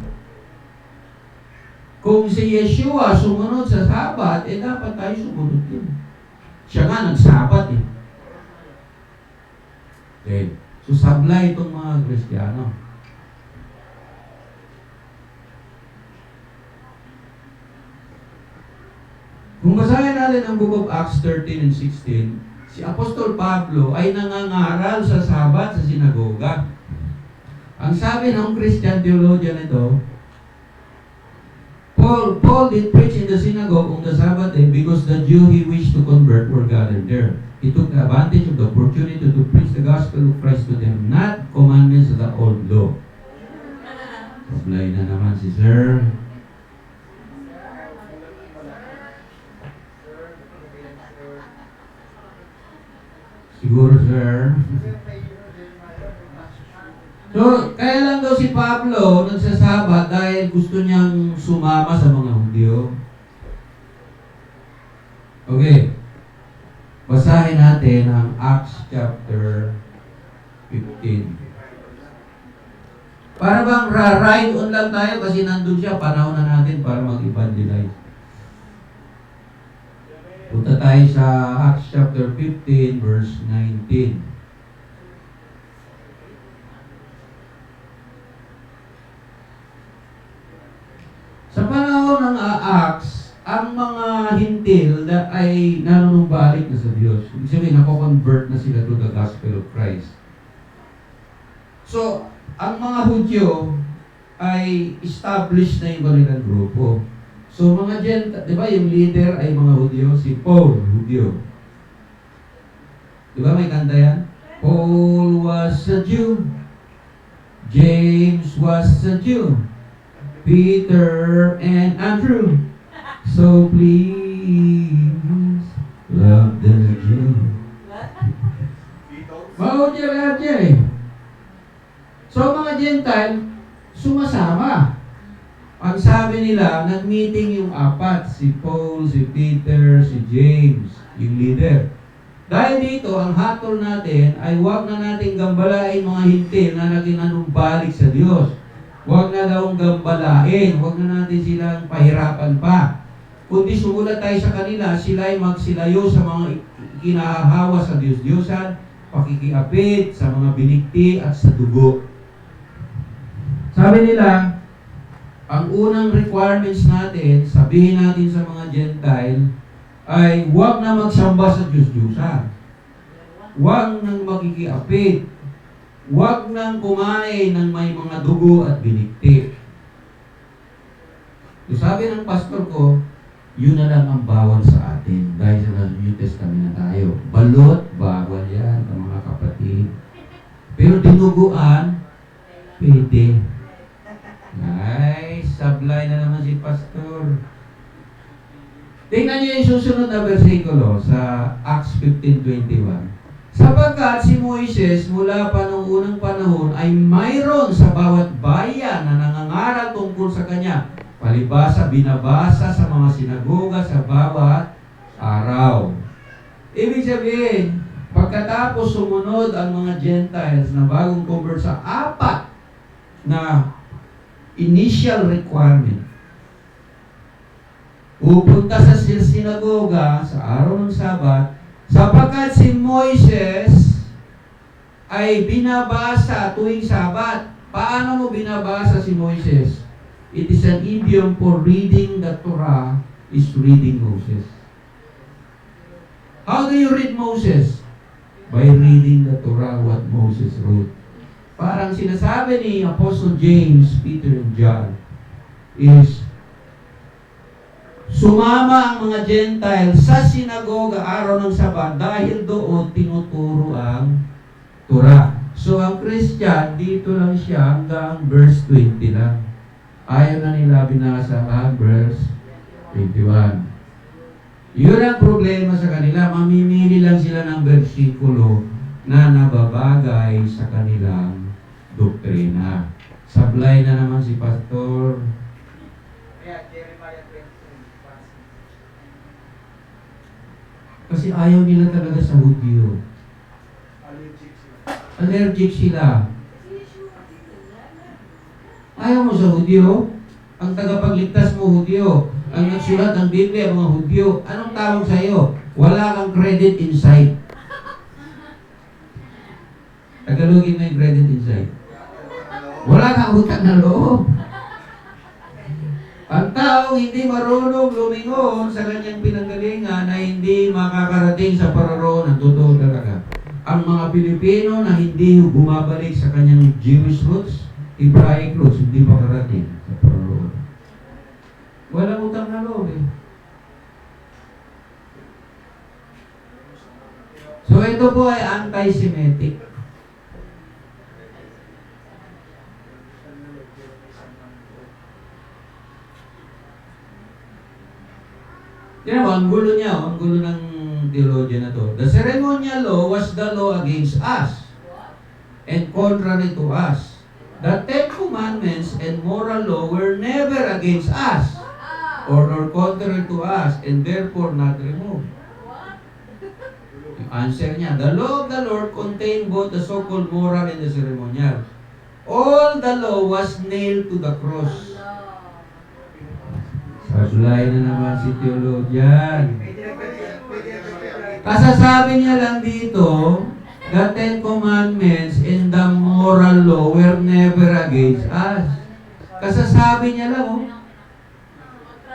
Kung si Yeshua sumunod sa Sabat, dapat tayo sumunod din. Siya nga nagsabat eh. Okay. So sablay itong mga Kristiyano. Kung basahin natin ang Book of Acts 13 and 16, si Apostol Pablo ay nangangaral sa Sabat sa sinagoga. Ang sabi ng Christian theologian ito, Paul did preach in the synagogue on the Sabbath day because the Jew he wished to convert were gathered there. He took the advantage of the opportunity to preach the gospel of Christ to them, not commandments of the old law. Apply na naman si Sir. Siguro, Sir. So, kaya lang daw si Pablo nagsasabat dahil gusto niyang sumama sa mga Hudyo. Okay. Basahin natin ang Acts chapter 15. Para bang ride on lang tayo kasi nandun siya, panahon na natin para mag-evangelize. Punta tayo sa Acts chapter 15 verse 19. Sa panahon ng Acts, ang mga hintil na ay nanunumbalik na sa Diyos. Ibig sabihin, nako-convert na sila to the gospel of Christ. So, ang mga Hudyo ay established na yung kanilang grupo. So, mga Gentile, di ba yung leader ay mga Hudyo? Si Paul, Hudyo. Di ba may kanta yan? Paul was a Jew. James was a Jew. Peter and Andrew. So please love the Jew. Bawat niya lahat yan eh. So mga Gentile, sumasama. Ang sabi nila, nag-meeting yung apat. Si Paul, si Peter, si James, yung leader. Dahil dito, ang hatol natin ay huwag na natin gambalain mga hintil na naginanumbalik sa Diyos. Huwag na daw gambalain. Huwag na natin silang pahirapan pa. Kundi sumulat tayo sa kanila, sila ay magsilayo sa mga kinahahawa sa Diyos-Diyosan, pakikiapit sa mga binikti at sa dugo. Sabi nila, ang unang requirements natin, sabihin natin sa mga Gentile, ay huwag na magsamba sa Diyos-Diyosan. Huwag nang makikiapit. Huwag nang kumain ng may mga dugo at binikti. So sabi ng pastor ko, yun na lang ang bawal sa atin dahil sa New Testament na tayo. Balot, bawal yan, mga kapatid. Pero dinuguan, pwede. Ay, sablay na naman si pastor. Tingnan niyo yung susunod na versikulo sa Acts 15:21. Sapagkat si Moises mula pa noong unang panahon ay mayroon sa bawat bayan na nangangaral tungkol sa kanya. Palibasa, binabasa sa mga sinagoga sa bawat araw. Ibig sabihin, pagkatapos sumunod ang mga Gentiles na bagong convert sa apat na initial requirement, pupunta sa sinagoga sa araw ng Sabat, sapagkat si Moises ay binabasa tuwing Sabat. Paano mo binabasa si Moises? It is an idiom for reading the Torah is reading Moses. How do you read Moses? By reading the Torah, what Moses wrote. Parang sinasabi ni Apostle James, Peter, and John is sumama ang mga Gentile sa sinagoga araw ng Sabat dahil doon tinuturo ang Torah. So ang Christian, dito lang siya hanggang verse 20 lang. Ayaw na nila binasa ang verse 21. Yun ang problema sa kanila. Mamimili lang sila ng versikulo na nababagay sa kanilang doktrina. Sablay na naman si Pastor. Kasi ayaw nila talaga sa Hudyo. Allergic sila. Ayaw mo sa Hudyo? Ang tagapagligtas mo, Hudyo. Ang nagsulat ng Biblia, mga Hudyo. Anong tawag sa iyo? Wala kang credit inside. Tagalogin mo yung credit inside. Wala kang utang na loob. Ang taong hindi marunong lumingon sa kanyang pinanggalingan na hindi makakarating sa paroroon ng totoo talaga. Ang mga Pilipino na hindi bumabalik sa kanyang Jewish roots, Hebraic roots, hindi makarating sa paroroon. Walang utang na loob eh. So ito po ay anti-Semitic. Kaya ang gulo niya, ang gulo ng theology na to. The ceremonial law was the law against us and contrary to us. The Ten Commandments and moral law were never against us or contrary to us and therefore not removed. Yung answer niya, the law of the Lord contained both the so-called moral and the ceremonial. All the law was nailed to the cross. Sablay na naman si theologian. Kasasabi niya lang dito, the Ten Commandments and the moral law were never against us. Kasasabi niya lang, oh.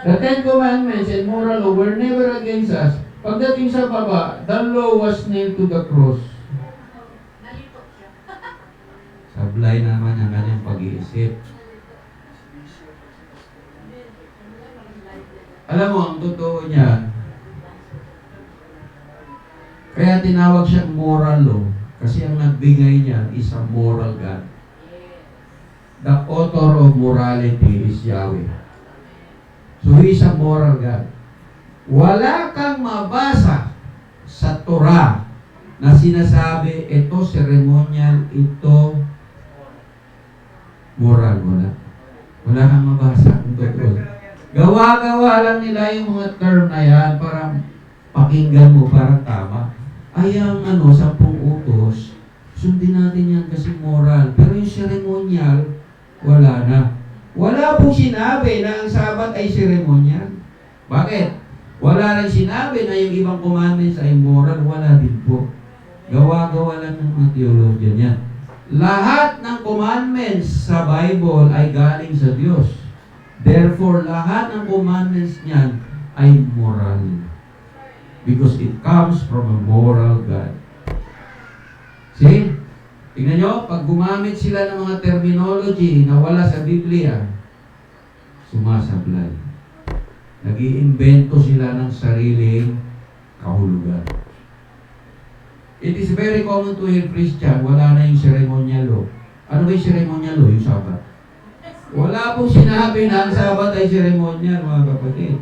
The Ten Commandments and moral law were never against us. Pagdating sa baba, the law was nailed to the cross. Sablay naman ang kanyang pag-iisip. Alam mo, ang totoo niya, kaya tinawag siyang moral law. Kasi ang nagbigay niya is a moral God. The author of morality is Yahweh. So He is a moral God. Wala kang mabasa sa Torah na sinasabi, ito ceremonial, ito moral. Wala kang mabasa. Gawa-gawa lang nila yung mga term na yan para pakinggan mo parang tama. Ay ang 10 utos, sundin natin yan kasi moral. Pero yung ceremonial, wala na. Wala pong sinabi na ang Sabat ay ceremonial. Bakit? Wala rin sinabi na yung ibang commandments ay moral. Wala din po. Gawa-gawa lang ng mga theologian yan. Lahat ng commandments sa Bible ay galing sa Diyos. Therefore, lahat ng commandments niyan ay moral. Because it comes from a moral God. See? Tingnan nyo, pag gumamit sila ng mga terminology na wala sa Biblia, sumasablay. Nag-iimbento sila ng sariling kahulugan. It is very common to hear Christian, wala na yung ceremonial law. Ano ba yung ceremonial law? Yung Sabat. Wala pong sinabi na ang Sabat ay ceremonial, mga kapatid.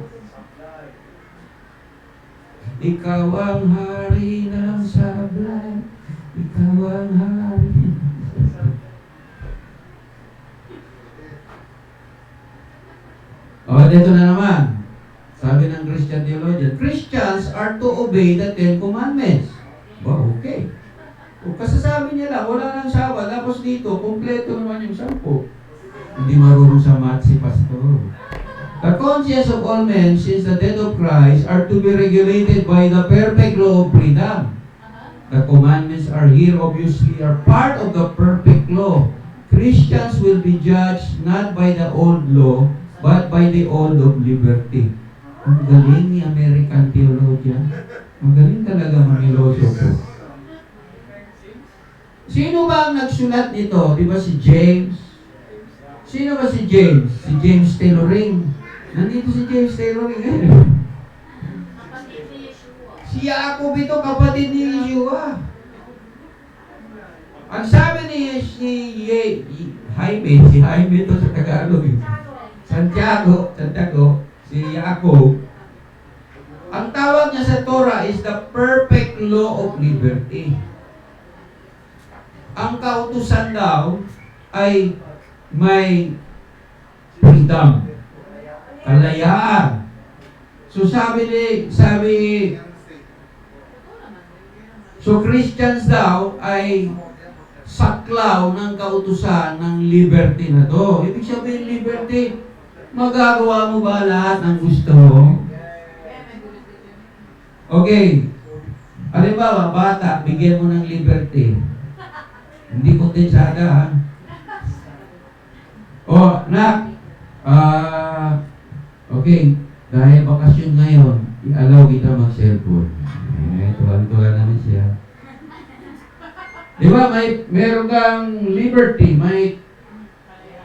Ikaw ang hari ng sablay. Ikaw ang hari. O, dito na naman. Sabi ng Christian theologian, Christians are to obey the 10 commandments. Ba, okay. O kasasabi niya lang, wala nang Sabat. Tapos dito, kompleto naman yung 10. Hindi marunong sa math si pastor. The conscience of all men since the death of Christ are to be regulated by the perfect law of freedom. The commandments are here obviously are part of the perfect law. Christians will be judged not by the old law, but by the old of liberty. Ang galing ni American theologian. Magaling talaga maniloso. Sino ba ang nagsulat nito? Di ba si James? Sino ba si James? Si James Tayloring. Nandito si James Tayloring. Kapatid ni Yeshua. Si Jacob ito, kapatid ni Yeshua. Ang sabi ni Jaime, si Jaime ito sa Tagalog. Santiago, si Jacob. Ang tawag niya sa Torah is the perfect law of liberty. Ang kautusan daw ay may freedom, kalayaan. So so Christians daw ay saklaw ng kautusan ng liberty na to. Ibig sabihin liberty, magagawa mo ba lahat ng gusto mo? Okay. Halimbawa, bata, bigyan mo ng liberty. Hindi kondensada, ha? O, nak, okay, dahil bakasyon ngayon, i-allow kita mag-cellphone. Tuwan-tuwan naman siya. Di ba, meron kang liberty, may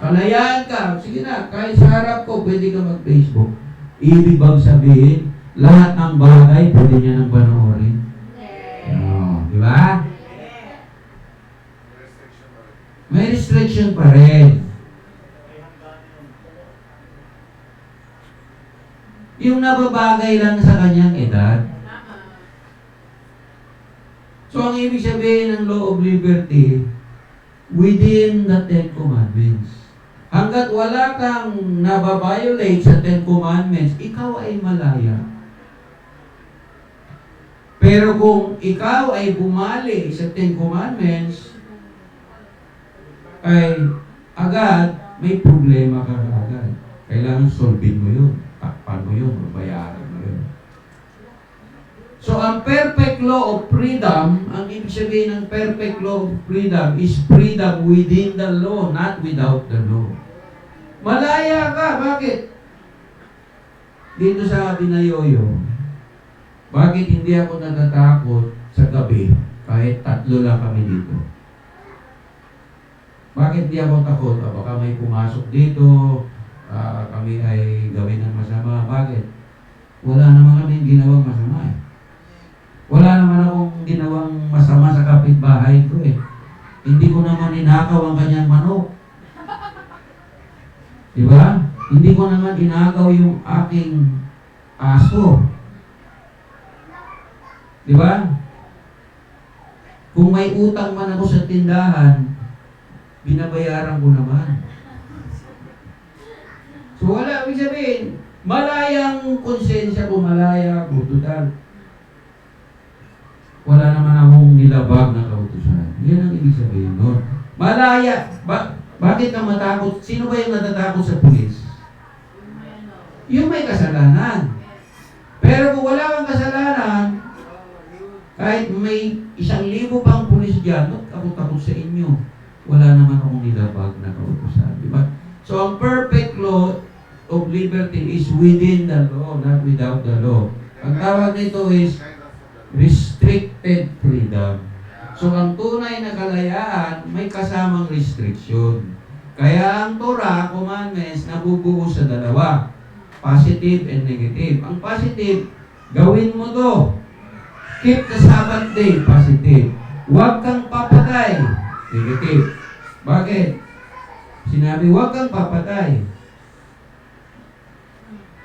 kalayaan ka. Sige na, kahit sa harap ko, pwede ka mag-Facebook. Ibig bang sabihin, lahat ng bagay, pwede niya nang panoorin. Di ba? May restriction pa rin. Yung nababagay lang sa kanyang edad. So, ang ibig sabihin ng law of liberty, within the 10 commandments. Hanggat wala kang nababiolate sa 10 commandments, ikaw ay malaya. Pero kung ikaw ay bumali sa 10 commandments, ay agad may problema ka agad. Kailangan solvin mo yun. Takpan mo yun. Bayaran mo yun. So, ang perfect law of freedom, ang ibig sabihin ng perfect law of freedom is freedom within the law, not without the law. Malaya ka. Bakit? Dito sa Binayoyo, bakit hindi ako natatakot sa gabi kahit 3 lang kami dito? Bakit di ako takot? Baka may pumasok dito, kami ay gawin ng masama. Bakit? Wala naman kami ginawang masama. Wala naman akong ginawang masama sa kapitbahay. bahay ko eh. Hindi ko naman ninakaw ang kanyang manok. Di ba? Hindi ko naman inagaw yung aking aso. Di ba? Kung may utang man ako sa tindahan, binabayaran ko naman. So wala, ibig sabihin, malayang konsensya ko, malaya ako, total. Wala naman akong nilabag na kautusan. Yan ang ibig sabihin nun. Malaya. Bakit ka matakot? Sino ba yung natatakot sa pulis? Yung may kasalanan. Pero kung wala kang kasalanan, kahit may 1,000 pang pulis dyan, takot-takot sa inyo. Wala naman akong nilabag na kautusan. Diba? So, ang perfect law of liberty is within the law, not without the law. Ang tawag nito is restricted freedom. So, ang tunay na kalayaan, may kasamang restriction. Kaya ang Torah, commandments, nabubuo sa dalawa. Positive and negative. Ang positive, gawin mo to. Keep the Sabbath day, positive. Huwag kang papatay, negative. Bakit? Sinabi, huwag kang papatay.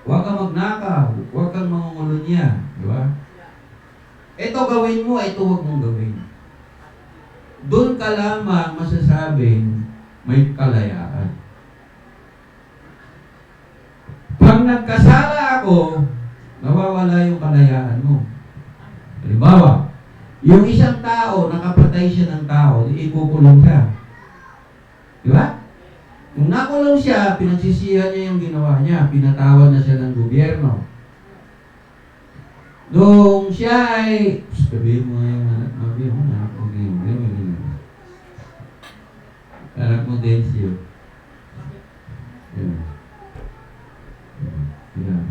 Huwag kang magnakaw. Huwag kang mangungulunya. Di ba? Ito gawin mo, ito huwag mong gawin. Doon ka lamang masasabing may kalayaan. Pag nagkasala ako, nawawala yung kalayaan mo. Halimbawa, yung isang tao, nakapatay siya ng tao, ikukulong siya. Di ba? Kung nakulong siya, pinagsisihan niya yung ginawa niya, pinatawad na siya ng gobyerno. Nung siya ay, sabihin mo yung anak mo, anak mo Densyo. Yan. Yan.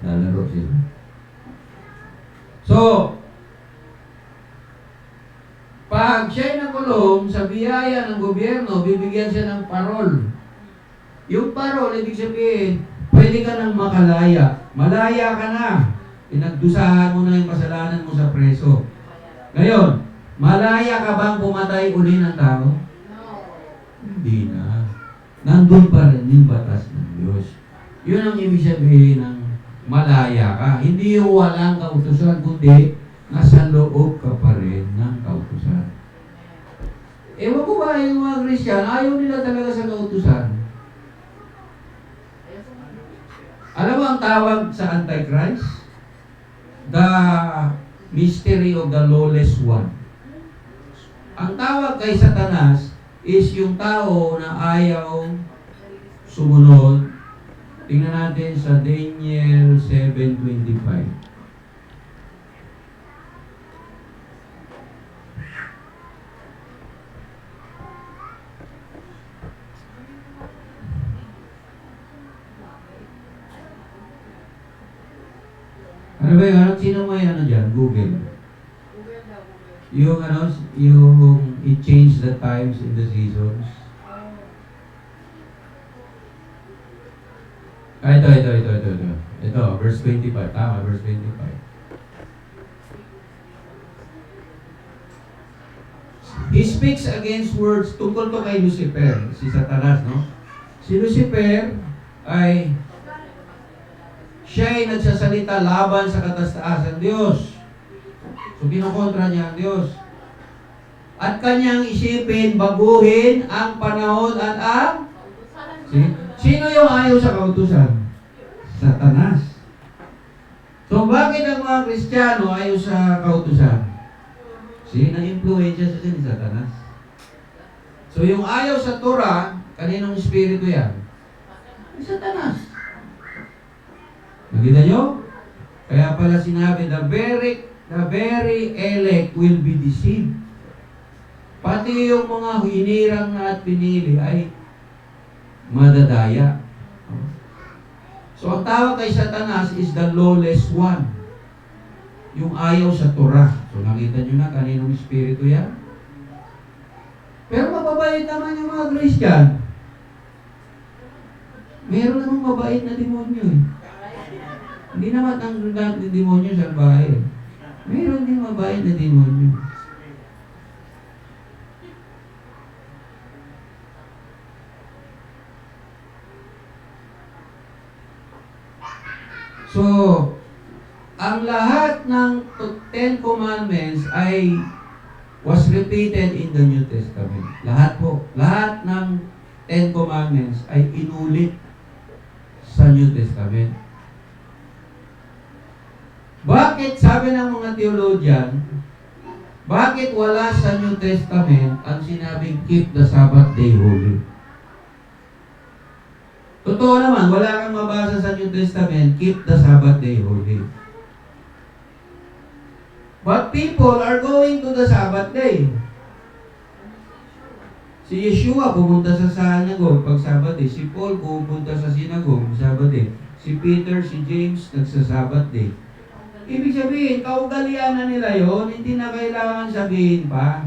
Lalaro sila. So, pag siya'y nakulong, sa biyaya ng gobyerno, bibigyan siya ng parol. Yung parol, ibig sabihin, pwede ka nang makalaya. Malaya ka na. Pinagdusahan mo na yung kasalanan mo sa preso. Ngayon, malaya ka bang pumatay uli ng tao? No. Hindi na. Nandun pa rin yung batas ng Diyos. Yun ang ibig sabihin ng malaya ka. Hindi yung walang kautusan, kundi nasa loob ka pa rin ng kautusan. Ewan ko ba yung mga Christian, ayaw nila talaga sa kautusan. Alam mo ang tawag sa Antichrist? The mystery of the lawless one. Ang tawag kay Satanas is yung tao na ayaw sumunod. Tingnan natin sa Daniel 7:25. Ano ba yung ano? Sino mo yung ano dyan? Google. Google daw, Google. Yung ano, yung it changed the times in the seasons. Ito. Ito, verse 25. Tama, verse 25. He speaks against words tungkol to kay Lucifer, si Satanas, no? Si Lucifer ay siya ay nagsasalita laban sa kataas-taasan Diyos. So, kinukontra niya ang Diyos. At kanyang isipin, baguhin ang panahon at ang... Sino yung ayaw sa kautusan? Satanas. So, bakit ang mga Kristiyano ayaw sa kautusan? Sino na-influensya sa ni Satanas? So, yung ayaw sa Torah, kaninong espiritu yan? Satanas. Nakita nyo? Kaya pala sinabi, the very elect will be deceived. Pati yung mga hinirang na at pinili ay madadaya. So, ang tawag kay Satanas is the lawless one. Yung ayaw sa Torah. So, nakita nyo na kaninong espiritu yan? Pero mababait naman yung mga Christian. Meron namang mabait na demonyo eh. Hindi naman ang lahat ng demonyo salbahe. Meron din mabait na demonyo. So, ang lahat ng 10 commandments ay was repeated in the New Testament. Lahat po. Lahat ng 10 commandments ay inulit sa New Testament. Bakit, sabi ng mga theologian, bakit wala sa New Testament ang sinabing keep the Sabbath day holy? Totoo naman, wala kang mabasa sa New Testament, keep the Sabbath day holy. But people are going to the Sabbath day. Si Yeshua pumunta sa synagogue pag Sabbath day. Si Paul pumunta sa synagogue Sabbath day. Si Peter, si James, nagsa-Sabbath day. Ibig sabihin, kaugalian na nila yon, hindi na kailangan sabihin pa.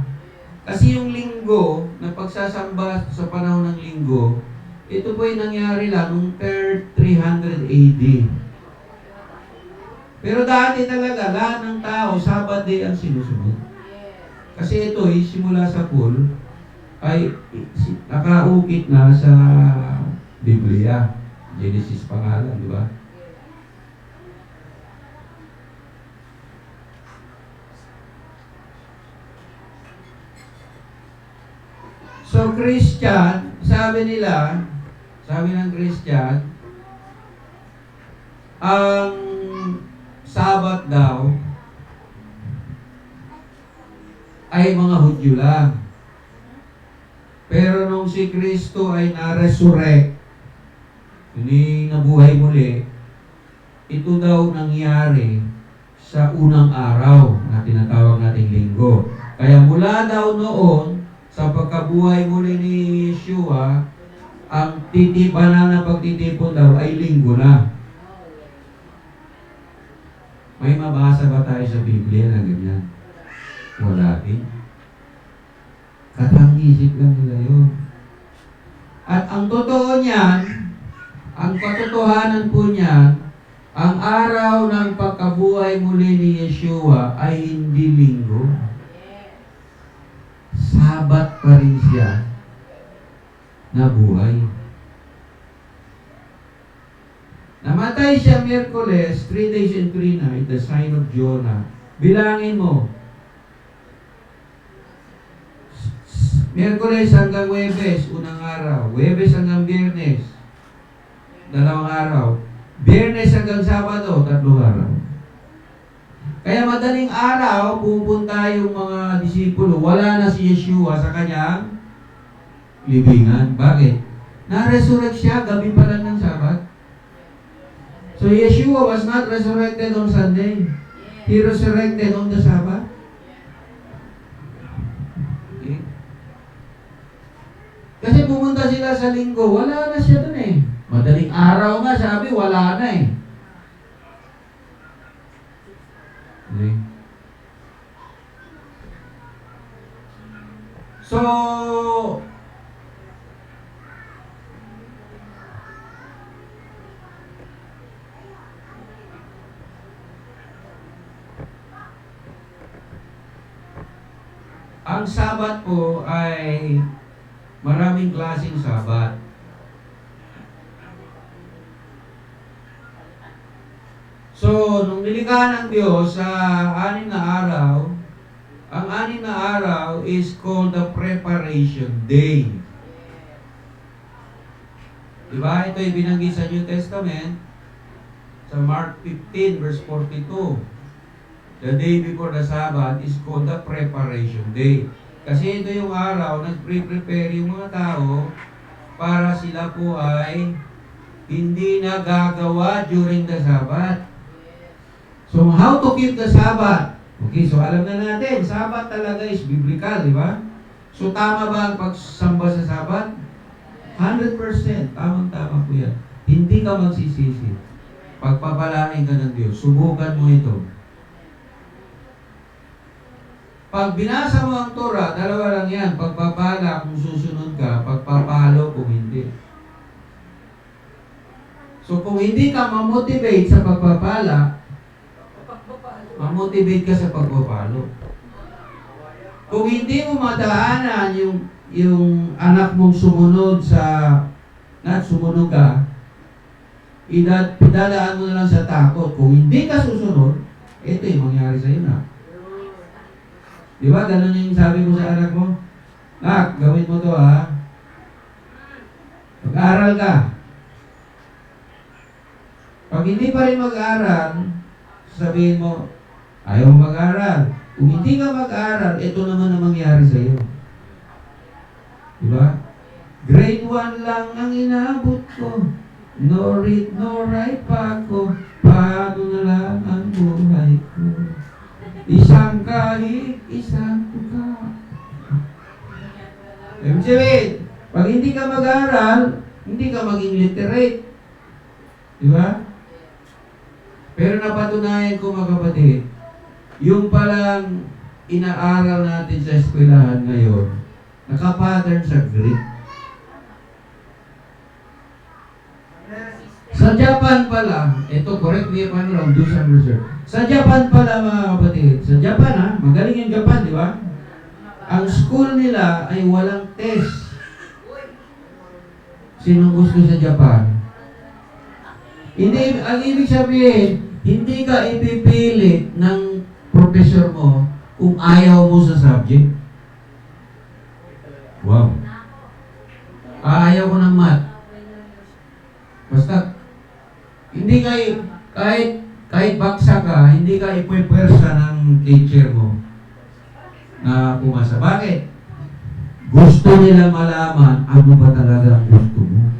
Kasi yung linggo, na pagsasamba sa panahon ng linggo, ito po ay nangyari lang noong 300 AD. Pero dati talaga, lahat ng tao, Sabbath day ang sinusunod. Kasi ito, simula sa Paul, ay nakaukit na sa Biblia. Genesis pangalan, di ba? So, Christian, sabi ng Christian, ang Sabat daw ay mga Hudyo lang. Pero nung si Kristo ay na-resurrect, nabuhay muli, ito daw nangyari sa unang araw na tinatawag nating linggo. Kaya mula daw noon, sa pagkabuhay muli ni Yeshua, ang titibanan na pagtitipon daw ay linggo na. May mabasa ba tayo sa Biblia na ganyan? Wala din. Katang-isip lang nila yun. At ang totoo niyan, ang katotohanan po niyan, ang araw ng pagkabuhay muli ni Yeshua ay hindi linggo. Sabat pa rin siya na buhay. Namatay siya Miyerkules, 3 days and 3 nights, the sign of Jonah. Bilangin mo. Miyerkules hanggang Huwebes, unang araw. Huwebes hanggang Biyernes, dalawang araw. Biyernes hanggang Sabado, 3 araw. Kaya madaling araw, pupunta yung mga disipulo. Wala na si Yeshua sa kanyang libingan. Bakit? Na-resurrect siya, gabi pa lang ng Sabat. So Yeshua was not resurrected on Sunday. He resurrected on the Sabbath. Okay. Kasi pumunta sila sa linggo, wala na siya dun eh. Madaling araw nga, sabi, wala na eh. Okay. So, ang Sabat po ay maraming klaseng Sabat. So, nung nilikha ng Diyos sa 6 na araw, ang 6 na araw is called the preparation day. Diba? Ito ay binanggit sa New Testament sa Mark 15 verse 42. The day before the Sabbath is called the preparation day. Kasi ito yung araw, nag-prepare yung mga tao para sila po ay hindi na gagawa during the Sabbath. So, how to keep the Sabbath? Okay, so alam na natin, Sabbath talaga is biblical, di ba? So, tama ba ang pagsamba sa Sabbath? 100%. Tamang-tama po yan. Hindi ka magsisisi. Pagpapalain ka ng Diyos. Subukan mo ito. Pag binasa mo ang Torah, dalawa lang yan. Pagpapala kung susunod ka, pagpapalo kung hindi. So kung hindi ka ma-motivate sa pagpapala, ma-motivate ka sa pagpapalo. Kung hindi mo madaanan yung anak mong sumunod sumunod ka, pidalaan mo na lang sa takot. Kung hindi ka susunod, ito yung mangyari sa'yo na. Di ba? Ganun yung sabi ko sa anak mo. Nak, gawin mo to ha. Mag-aral ka. Pag hindi pa rin mag-aral, sabihin mo, ayaw mo mag-aral. Kung hindi ka mag-aral, ito naman ang mangyari sa iyo. Diba? Grade 1 lang ang inaabot ko. No read, no write pa ako. Paano na lang ang buhay ko? Isang kahit, isang tuka. Ibig sabihin, pag hindi ka mag-aral, hindi ka maging literate. Diba? Pero napatunayan ko mga kapatid, yung palang inaaral natin sa eskwelahan ngayon, nakapattern sa Greek. Sa Japan pala, ito correct me if I'm wrong, do some research. Sa Japan pala mga kapatid, sa Japan ha, magaling yung Japan, di ba? Ang school nila ay walang test. Sinong gusto sa Japan? Hindi, ang ibig sabihin, hindi ka ipipilit ng professor mo kung ayaw mo sa subject. Wow. Ayaw ko ng math. Basta, hindi kahit baksa ka, hindi ka ipwersa ng teacher mo na pumasa. Bakit? Gusto nila malaman ano ba talaga ang gusto mo.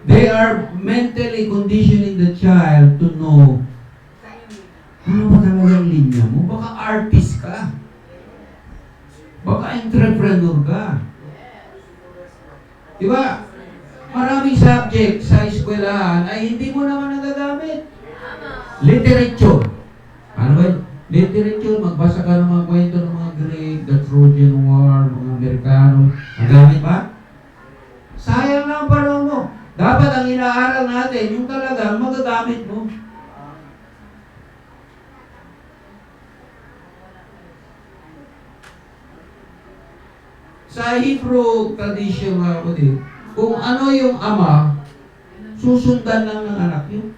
They are mentally conditioning the child to know ano ba talaga ang linya mo. Baka artist ka. Baka entrepreneur ka. Diba? Maraming subject sa eskwelahan ay hindi mo naman nagagamit. Literature. Ano ba yun? Literature, magbasa ka ng mga kwento ng mga Greek, the Trojan War, mga Amerikano. Nagamit ba? Sayang lang ang panahon mo. Dapat ang inaaral natin, yung talagang magagamit mo. Sa Hebrew tradition, mga kapatid, kung ano yung ama, susundan lang ng anak yun.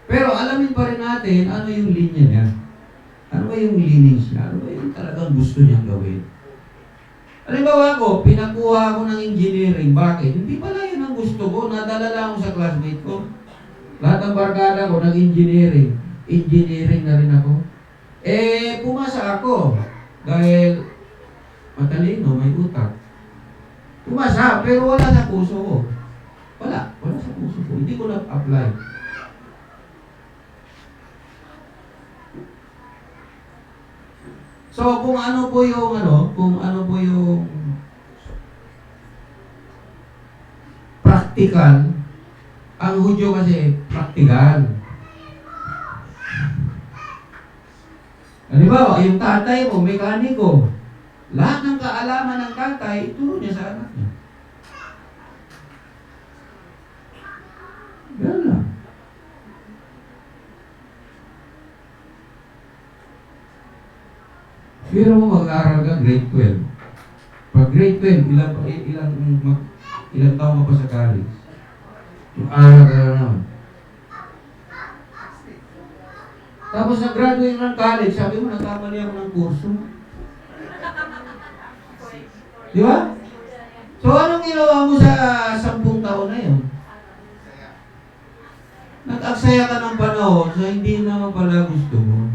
Pero alamin pa rin natin ano yung linya niya. Ano ba yung leanings niya? Ano ba yung talagang gusto niyang gawin? Halimbawa ko, pinakuha ako ng engineering. Bakit? Hindi pala yun ang gusto ko. Nadala lang ako sa classmate ko. Lahat ng barkada ko nag-engineering. Engineering na rin ako. Pumasa ako. Dahil matalino, may utak. Pumasa, pero wala sa puso ko. Wala sa puso ko. Hindi ko nag-apply. So, kung ano po yung practical, ang Hudyo kasi practical. Halimbawa, yung tatay mo, mekaniko. Lahat ng kaalaman ng tatay, ituro niya sa anak niya. Ganun lang. Pero mo mag-aaral ka, grade 12. Pag grade 12, ilang taon ka pa sa college? Yung aral ka na naman. Tapos nag-graduate ng college, sabi mo, nagkamali ako ng kurso. Di ba? So, anong ginawa mo sa 10 taon na yun? Nag-aksaya ka ng panahon sa hindi naman pala gusto mo.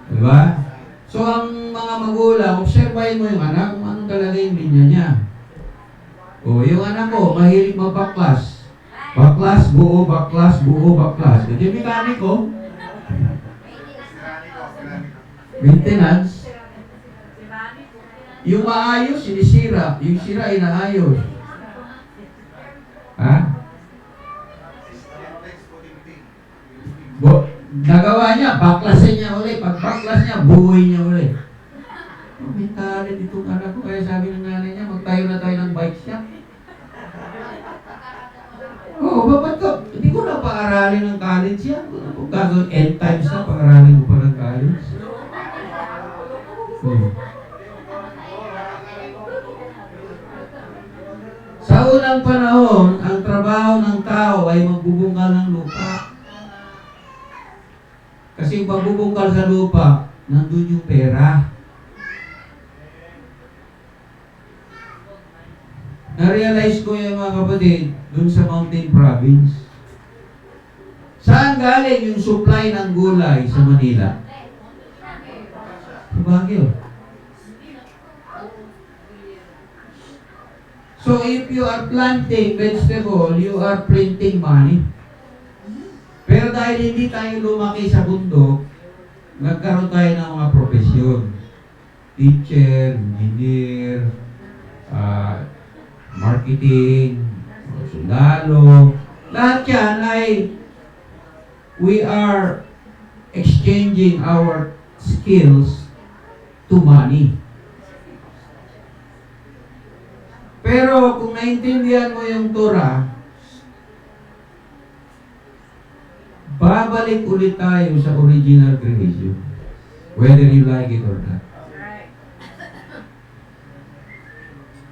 Diba? So, ang mga magulang, observahin mo yung anak kung anong talaga yung linya niya. O, yung anak ko, mahilig magbaklas. Baklas, buo, baklas, buo, baklas. Ito yung mekaniko. Maintenance. Yung maayos, sinisira. Yung sira, inaayos. Ha? Nagawa niya, baklasin niya ulit. Pag baklas niya, buuin niya ulit. may talent itong anak ko. Kaya sabi ng nanay niya, magtayo na tayo ng bike shop. Ba't ka? Hindi ko na paaralin ng college yan. Kung gagawin end times na, paaralin ko pa ng college. Sa unang panahon, ang trabaho ng tao ay magbubungkal ng lupa. Kasi yung pagbubungkal sa lupa, nandun yung pera. Na-realize ko yung mga kapatid, dun sa Mountain Province. Saan galing yung supply ng gulay sa Manila? Sa Baguio. So if you are planting vegetable, you are printing money. Pero dahil hindi tayo lumaki sa bundok, nagkaroon tayo ng mga profesyon. Teacher, engineer, marketing, sundalo. Lahat yan ay we are exchanging our skills to money. Pero kung naintindihan mo yung Torah, babalik ulit tayo sa original creation. Whether you like it or not.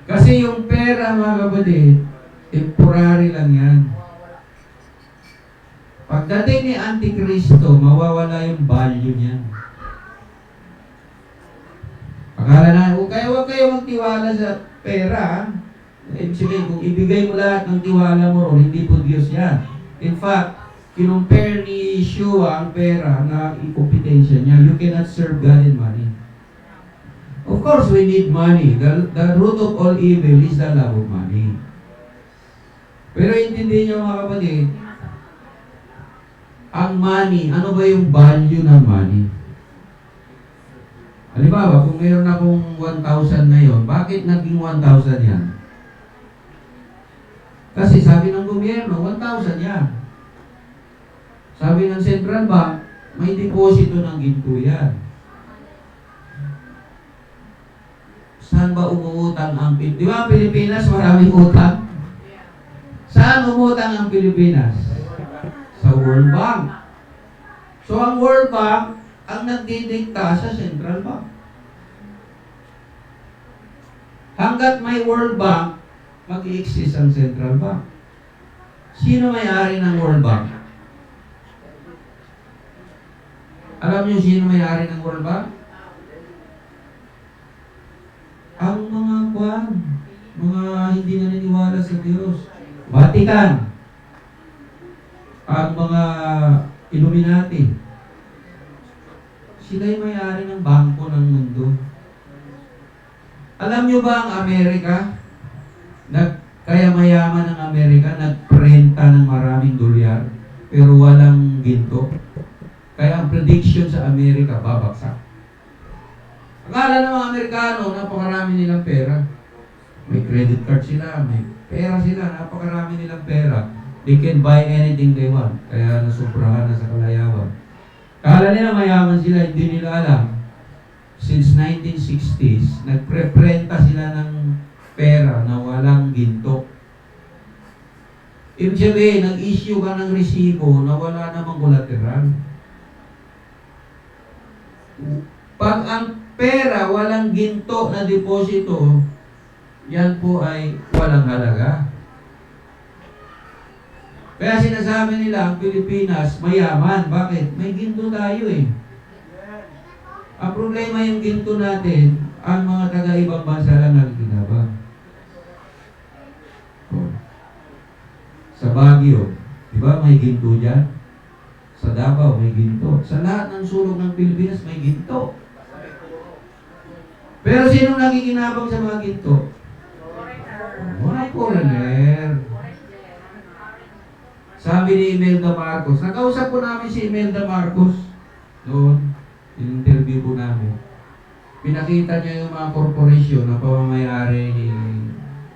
Kasi yung pera, mga kapatid, temporary lang yan. Pagdating ni Antikristo, mawawala yung value niyan. Akala na, huwag kayo magtiwala sa pera. Ibig sabihin, kung ibigay mo lahat ng tiwala mo ron, hindi po Diyos yan. In fact, kinumpare ni Yeshua ang pera na incompetensya niya. You cannot serve God and money. Of course, we need money. The root of all evil is the love of money. Pero intindihin niyo mga kapatid, ang money, ano ba yung value ng money? Halimbawa, kung mayroon akong 1,000 ngayon, bakit naging 1,000 yan? Kasi sabi ng gobyerno, 1,000 yan. Sabi ng Central Bank, may deposito ng ginto yan. Saan ba umuutang ang Pilipinas? Di ba ang Pilipinas maraming utang? Saan umutang ang Pilipinas? Sa World Bank. So ang World Bank, ang nagdidikta sa Central Bank. Hanggat may World Bank, mag-i-exist ang Central Bank. Sino may-ari ng World Bank? Alam niyo sino may-ari ng World Bank? Ang mga hindi naniniwala sa Diyos. Vatican. Ang mga Illuminati. Sila yung may-ari ng bangko ng mundo. Alam nyo ba ang Amerika? Kaya mayaman ang Amerika, nagprenta ng maraming dolyar, pero walang ginto. Kaya ang prediction sa Amerika, babagsak. Akala ng mga Amerikano, napakarami nilang pera. May credit card sila, may pera sila, napakarami nilang pera. They can buy anything they want. Kaya nasubrahan na sa kalayawan. Akala nila mayaman sila, hindi nila alam. Since 1960s, nagpreprenta sila ng pera na walang ginto. Ibig sabihin, nag-issue ka ng resibo na wala namang collateral. Pag ang pera walang ginto na deposito, yan po ay walang halaga. Kaya sinasabi nila, ang Pilipinas mayaman. Bakit? May ginto tayo eh. Ang problema yung ginto natin, ang mga taga-ibang bansa lang nakikinabang. Sa Baguio, di ba may ginto dyan? Sa Davao, may ginto. Sa lahat ng sulok ng Pilipinas, may ginto. Pero sino nakikinabang sa mga ginto? Mga foreigner. Sabi ni Imelda Marcos, nakausap po namin si Imelda Marcos noon, in-interview po namin. Pinakita niya yung mga korporasyon na pamamayari ni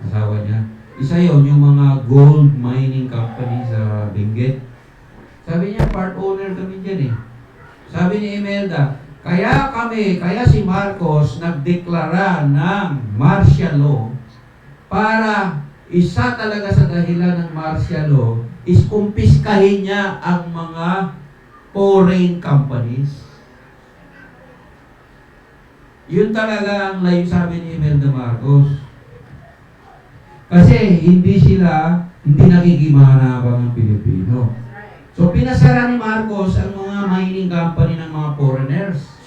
asawa niya. Isa yon yung mga gold mining company sa Benguet. Sabi niya, part owner kami dyan eh. Sabi ni Imelda, Kaya si Marcos nagdeklara ng martial law para isa talaga sa dahilan ng martial law is kumpiskahin niya ang mga foreign companies. Yun talaga ang sabi ni Imelda Marcos. Kasi hindi nakikimahanapang ng Pilipino. So pinasara ni Marcos ang mga mining company ng mga foreigners.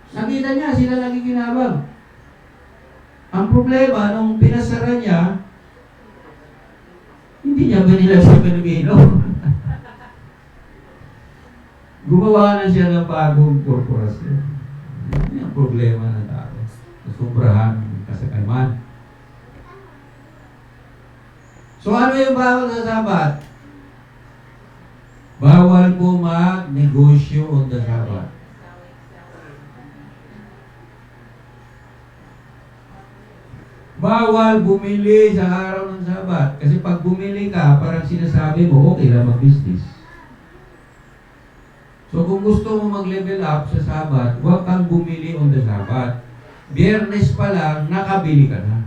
Nakita niya, sila nakikinabang. Ang problema, nung pinasara niya, hindi niya ba nila sa Pilipino? Gumawa na siya ng bagong korporasyon. Yan ang problema ng tao. Sobrahan ng kasakaman. So ano yung bawal sa Sabat? Bawal po mag-negosyo on the Sabat. Bawal bumili sa araw ng Sabat. Kasi pag bumili ka, parang sinasabi mo, okay lang mag-business. So kung gusto mo mag-level up sa Sabat, huwag kang bumili on the Sabat. Biyernes pa lang, nakabili ka na.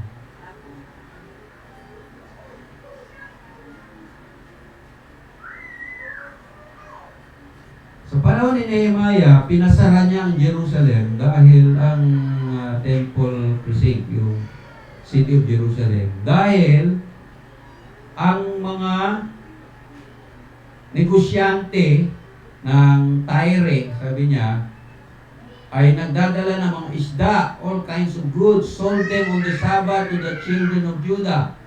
Sa panahon ni Nehemiah, pinasara niya ang Jerusalem dahil ang temple precinct, yung city of Jerusalem. Dahil ang mga negosyante ng Tyre, sabi niya, ay nagdadala ng mga isda, all kinds of goods, sold them on the Sabbath to the children of Judah.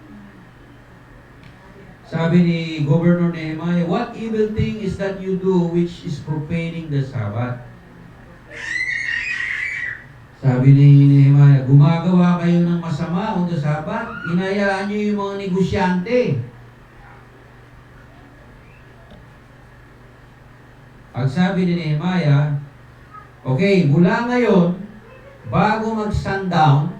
Sabi ni Governor Nehemiah, what evil thing is that you do which is profaning the Sabbath? Sabi ni Nehemiah, gumagawa kayo ng masama on the Sabbath, inayaan niyo yung mga negosyante. Ang sabi ni Nehemiah, okay, mula ngayon, bago mag-sundown,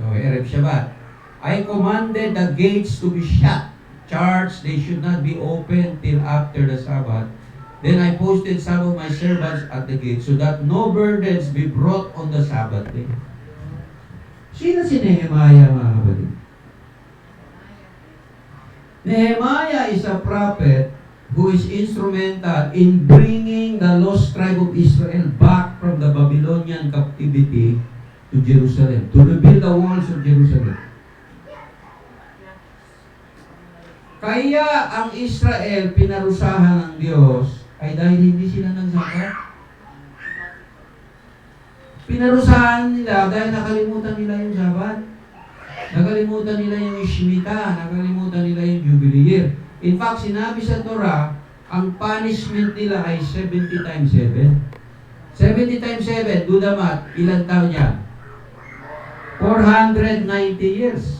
so Erev Shabbat, I commanded the gates to be shut. Charged, they should not be opened till after the Sabbath. Then I posted some of my servants at the gate so that no burdens be brought on the Sabbath day. Sino si Nehemiah, mga kapatid? Nehemiah is a prophet who is instrumental in bringing the lost tribe of Israel back from the Babylonian captivity to Jerusalem, to rebuild the walls of Jerusalem. Kaya ang Israel pinarusahan ng Diyos ay dahil hindi sila nagsakat. Pinarusahan nila dahil nakalimutan nila yung Sabat. Nakalimutan nila yung Shemitah, nakalimutan nila yung Jubilee year. In fact, sinabi sa Torah, ang punishment nila ay 70 times 7. 70 times 7, do the math, ilang taon yan? 490 years.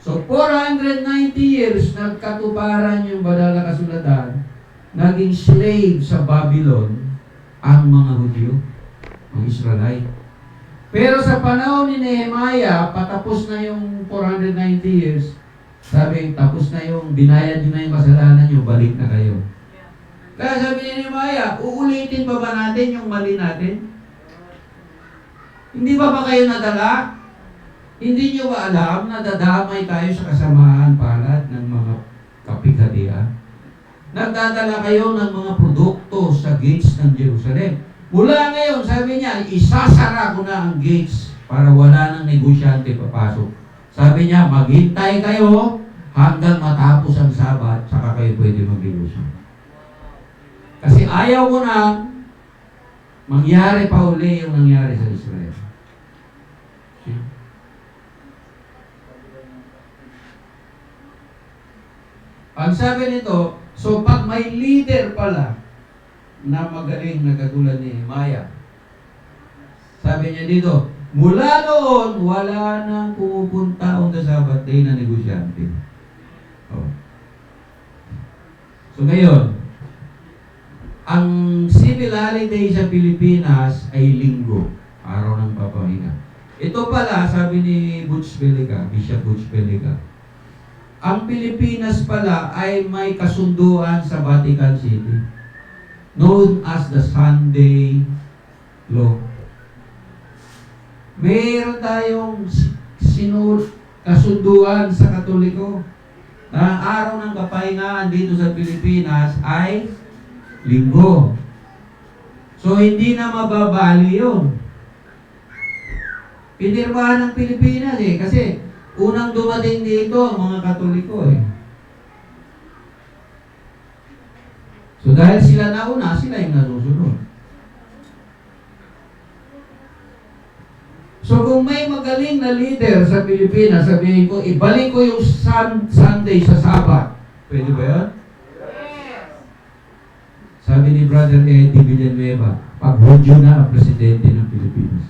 So, 490 years, nagkatuparan yung banal na kasulatan, naging slave sa Babylon ang mga Hudyo, ang Israelite. Pero sa panahon ni Nehemiah, patapos na yung 490 years, sabi, tapos na yung, binayad nyo na yung kasalanan nyo, balik na kayo. Kaya sabi ni Nehemiah, uulitin pa ba natin yung mali natin? Hindi ba kayo nadala? Hindi nyo ba alam na dadamay tayo sa kasamaan palad ng mga kapighatian? Nagdadala kayo ng mga produkto sa gates ng Jerusalem. Mula ngayon, sabi niya, isasara ko na ang gates para wala nang negosyante papasok. Sabi niya, maghintay kayo hanggang matapos ang Sabat, saka kayo pwede mag-negosyo. Kasi ayaw ko na mangyari pa uli yung nangyari sa Israel. Ang sabi nito, so pag may leader pala na magaling na katulad ni Nehemiah, sabi niya dito, mula noon, wala nang pumupunta on the Sabbath day na negosyante. Oh. So ngayon, ang civil holiday sa Pilipinas ay Linggo, araw ng papahinga. Ito pala, sabi ni Butch Belica, Bishop Butch Belica, ang Pilipinas pala ay may kasunduan sa Vatican City known as the Sunday law. Mayroon tayong kasunduan sa Katoliko na ang araw ng kapahingaan dito sa Pilipinas ay Linggo. So, hindi na mababali yun. Pinirmahan ng Pilipinas kasi unang dumating dito ang mga Katoliko So, dahil sila nauna, sila yung nasusunod. So kung may magaling na leader sa Pilipinas, sabihin ko, ibalik ko yung Sunday sa Sabat. Pwede ba yun? Yes. Sabi ni Brother Eddie Villanueva, pag Hudyo na ang presidente ng Pilipinas,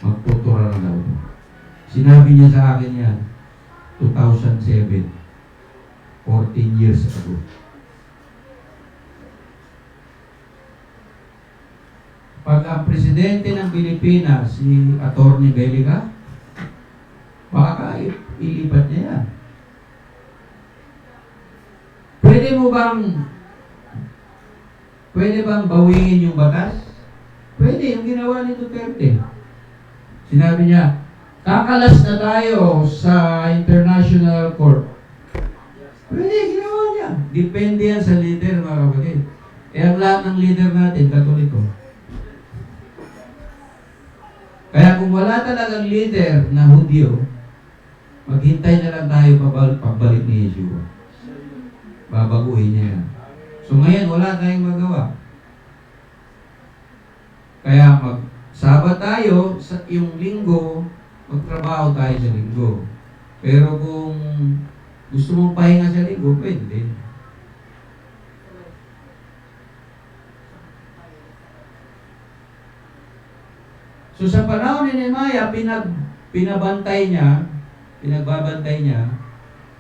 magputura na daw. Sinabi niya sa akin yan, 2007, 14 years ago. Pag ang presidente ng Pilipinas, si Atty. Belica, baka ilipat niya yan. Pwede bang bawiin yung batas? Pwede, yung ginawa ni Duterte. Sinabi niya, kakalas na tayo sa International Court. Pwede, ginawa niya. Depende yan sa leader, mga kapatid. Ang lahat ng leader natin, Katoliko. Kaya kung wala talagang leader na Hudyo, maghintay na lang tayo pagbalik ni Yeshua. Babaguhin niya yan. So ngayon, wala tayong magawa. Kaya magsabat tayo sa yung linggo, magtrabaho tayo sa linggo. Pero kung gusto mong pahinga sa linggo, pwede din. So sa panahon ni Nehemiah, pinagbabantay niya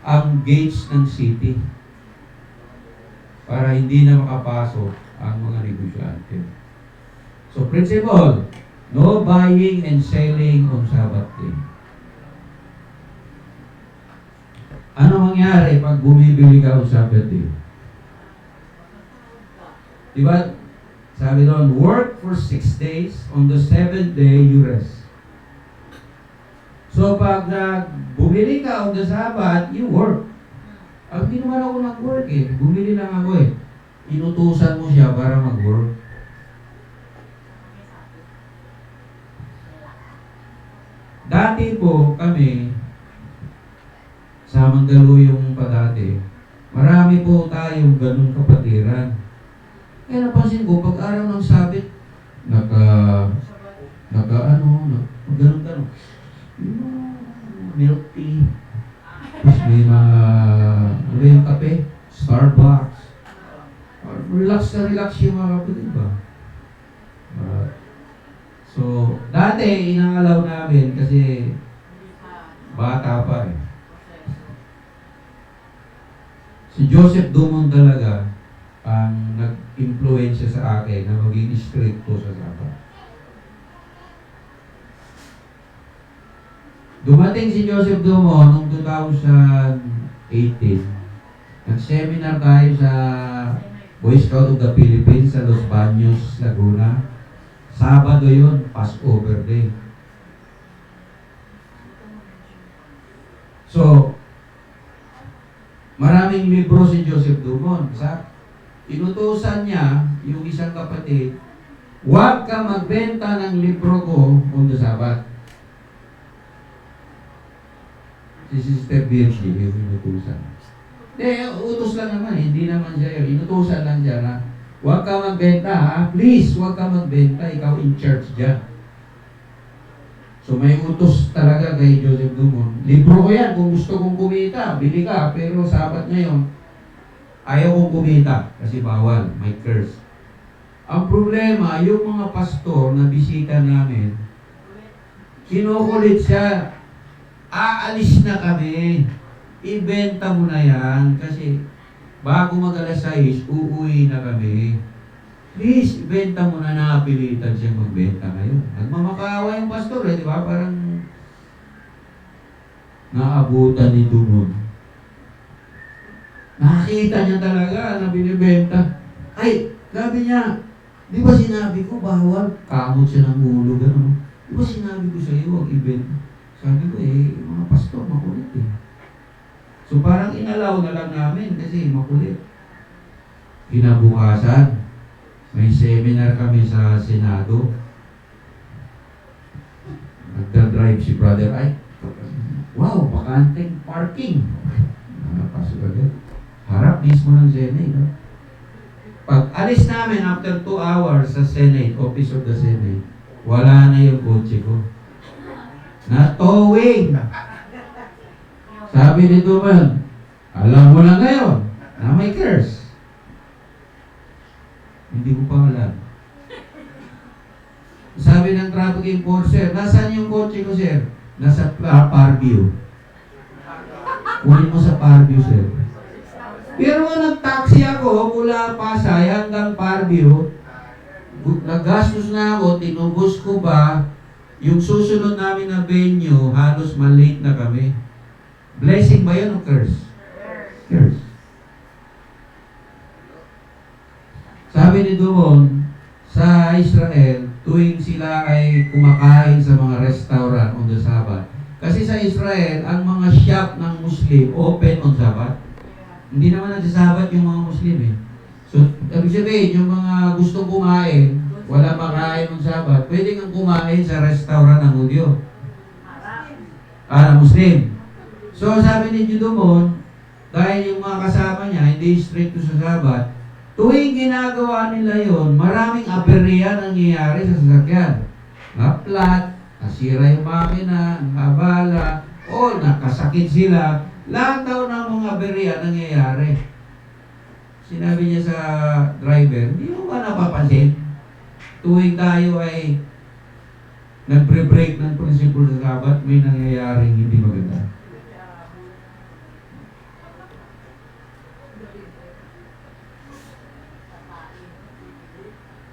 ang gates ng city para hindi na makapasok ang mga negosyante. So principle, no buying and selling on Sabbath day. Ano mangyari pag bumibili ka on Sabbath day? Diba? Sabi doon, work for 6 days, on the 7th day, you rest. So pag bumili ka on the Sabbath, you work. Hindi naman ako nag-work bumili lang ako Inutusan mo siya para mag-work. Dati po kami, sa Mandaluyong pa dati, marami po tayong ganun kapatiran. Kaya napansin ko, pag araw ng Sabit, ganun. Milk tea. Tapos may yung kape, Starbucks. Relax yung mga kapatid ba? So, dati, inangalaw namin kasi bata pa Si Joseph Dumont talaga, ang nag-influensya sa akin na maging stricto sa Sabbath. Dumating si Joseph Dumont noong 2018. Nag-seminar tayo sa Boy Scout of the Philippines sa Los Baños, Laguna. Sabado yun, Passover Day. So, maraming libro si Joseph Dumont. Inutusan niya yung isang kapatid, huwag ka magbenta ng libro ko on the Sabbath. Si Sister Virgie, yung inutusan. Utos lang naman, hindi naman siya yun. Inutusan lang siya na, huwag ka magbenta ha. Please, huwag ka magbenta. Ikaw in church dyan. So may utos talaga kay Joseph Dumont. Libro ko yan, kung gusto kong kumita, bili ka. Pero Sabat ngayon, ayaw kong kumita kasi bawal, may curse. Ang problema, yung mga pastor na bisita namin, kinukulit siya, aalis na kami, ibenta mo na yan kasi bago mag-alas 6, uuwi na kami. Please, ibenta mo na, nakapilitan siya magbenta ngayon. Nagmamakawa yung pastor di ba? Parang naabutan ni Dumont. Nakita niya talaga na binibenta. Ay, sabi niya, Di ba sinabi ko, bawal, kamot siya ng ulo, gano'n. Di ba sinabi ko sa iyo, ang event? Sabi ko, mga pastor, makulit eh. So parang inalaw na lang namin kasi makulit. Kinabukasan, may seminar kami sa Senado. Nagda-drive si Brother Ike. Wow, bakanteng parking. Nakapasok agad. Harap mismo ng Senate. No? Pag alis namin after 2 hours sa Senate, Office of the Senate, wala na yung kotse ko. Na-towing. Sabi ni Duman, alam mo na ngayon na may curse. Hindi ko pa alam. Sabi ng traffic enforcer, nasaan yung kotse ko, sir? Nasa Parview. Kunin mo sa Parview, sir. Pero nag-taxi ako mula Pasay hanggang Parview. Nagastos na ako, tinubos ko ba, yung susunod namin na venue, halos malate na kami. Blessing ba yun o curse? Curse. Sabi ni Dumon, sa Israel, tuwing sila ay kumakain sa mga restaurant on the Sabbath. Kasi sa Israel, ang mga shop ng Muslim open on Sabbath. Hindi naman nagsasabat yung mga Muslim eh. So, ibig sabihin, yung mga gusto kumain, wala makain ng Sabbath, pwede kang kumain sa restaurant ng Hudyo. Muslim. So, sabi ni Dumon, dahil yung mga kasama niya, hindi strict sa Sabbath, tuwing ginagawa nila yon, maraming aberya nangyayari sa sasakyan. Naplat, nasira yung makina, nabala, o nakasakit sila. Lahat daw ng mga aberya nangyayari. Sinabi niya sa driver, hindi mo ba napapansin? Tuwing tayo ay nagbre-break ng principle sa Sabbath, may nangyayaring hindi maganda.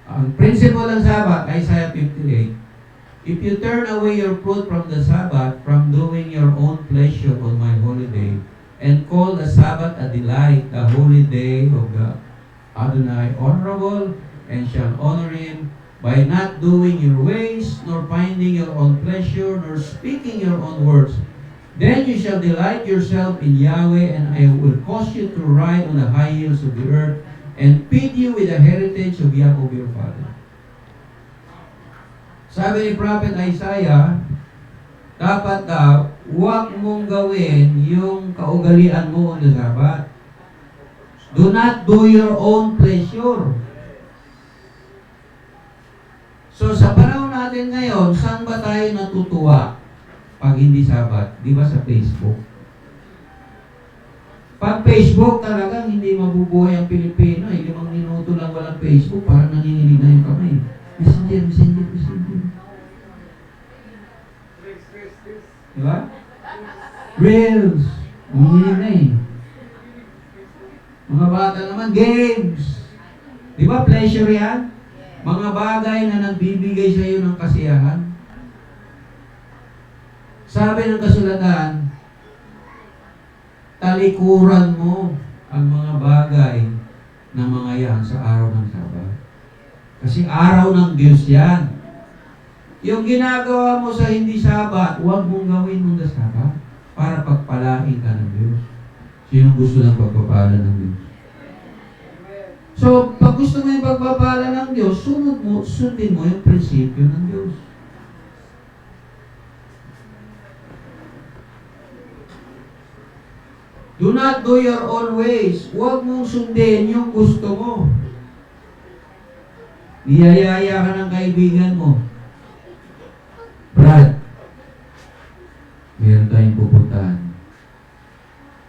Ang principle ng Sabbath, Isaiah 58, if you turn away your fruit from the Sabbath, from doing your own pleasure on my holy day, and call the Sabbath a delight, the holy day of the Adonai honorable, and shall honor him, by not doing your ways, nor finding your own pleasure, nor speaking your own words, then you shall delight yourself in Yahweh, and I will cause you to ride on the high hills of the earth, and feed you with the heritage of Jacob your father. Sabi ni Prophet Isaiah, dapat daw, huwag mong gawin yung kaugalian mo on the Sabbath. Do not do your own pleasure. So sa panahon natin ngayon, saan ba tayo natutuwa pag hindi Sabbath? Di ba sa Facebook? Pag Facebook talagang hindi mabubuhay ang Pilipino. 5 minuto lang walang Facebook, parang nanginginig na yung kamay. Messenger. Diba? Reels. Nanginginig na eh. Mga bata naman, games. Diba pleasure yan? Mga bagay na nagbibigay sa iyo ng kasiyahan. Sabi ng kasulatan, talikuran mo ang mga bagay na mga yan sa araw ng Sabat. Kasi araw ng Diyos yan. Yung ginagawa mo sa hindi Sabat, huwag mong gawin mong sa Sabat para pagpalain ka ng Diyos. Sino gusto ng pagpapala ng Diyos? So, pag gusto mo yung pagpapala ng Diyos, sundin mo yung prinsipyo ng Diyos. Do not do your own ways. Huwag mong sundin yung gusto mo. Niyayaya ka ng kaibigan mo. Brad, meron tayong pupuntahan.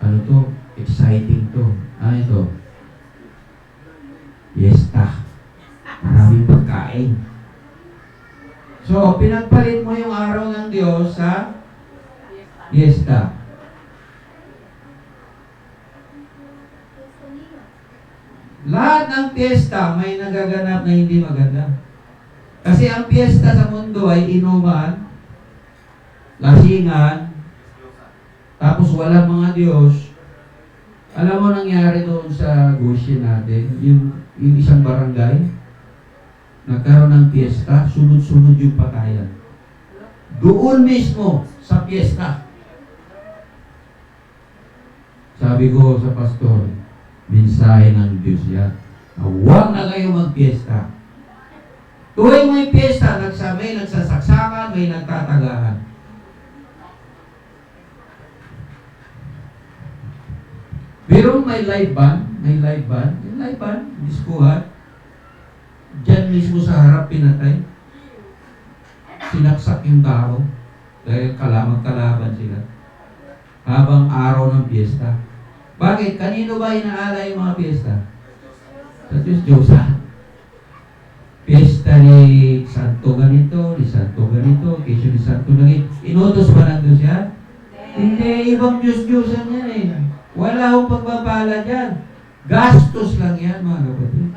Ano to? Exciting to. Ano ito? Fiesta. Maraming pagkain. So, pinagpalit mo yung araw ng Diyos sa fiesta. Lahat ng piyesta may nagaganap na hindi maganda. Kasi ang piyesta sa mundo ay inuman, lasingan, tapos walang mga Diyos. Alam mo nangyari doon sa Goshen natin, yung isang barangay, nagkaroon ng piyesta, sunod-sunod yung patayan. Doon mismo sa piyesta. Sabi ko sa pastor, mensahe ng Diyos yan. Huwag na kayo magpiyesta. Tuwing may piyesta, may nagsasaksakan, may nagtatagaan. Pero may live band, diskuhan. Diyan mismo sa harap pinatay. Sinaksak yung tao dahil magkalaban sila. Habang araw ng piyesta. Bakit? Kanino ba inaala yung mga piyesta? Sa Diyos, Diyosa. Piyesta ni Santo ganito, ni Santo ganito, kesyo ni Santo ganito. Inutos ba ng Diyos yan? Hindi, ibang Diyos-Diyosan yan eh. Wala akong pagpapala dyan. Gastos lang yan, mga kapatid.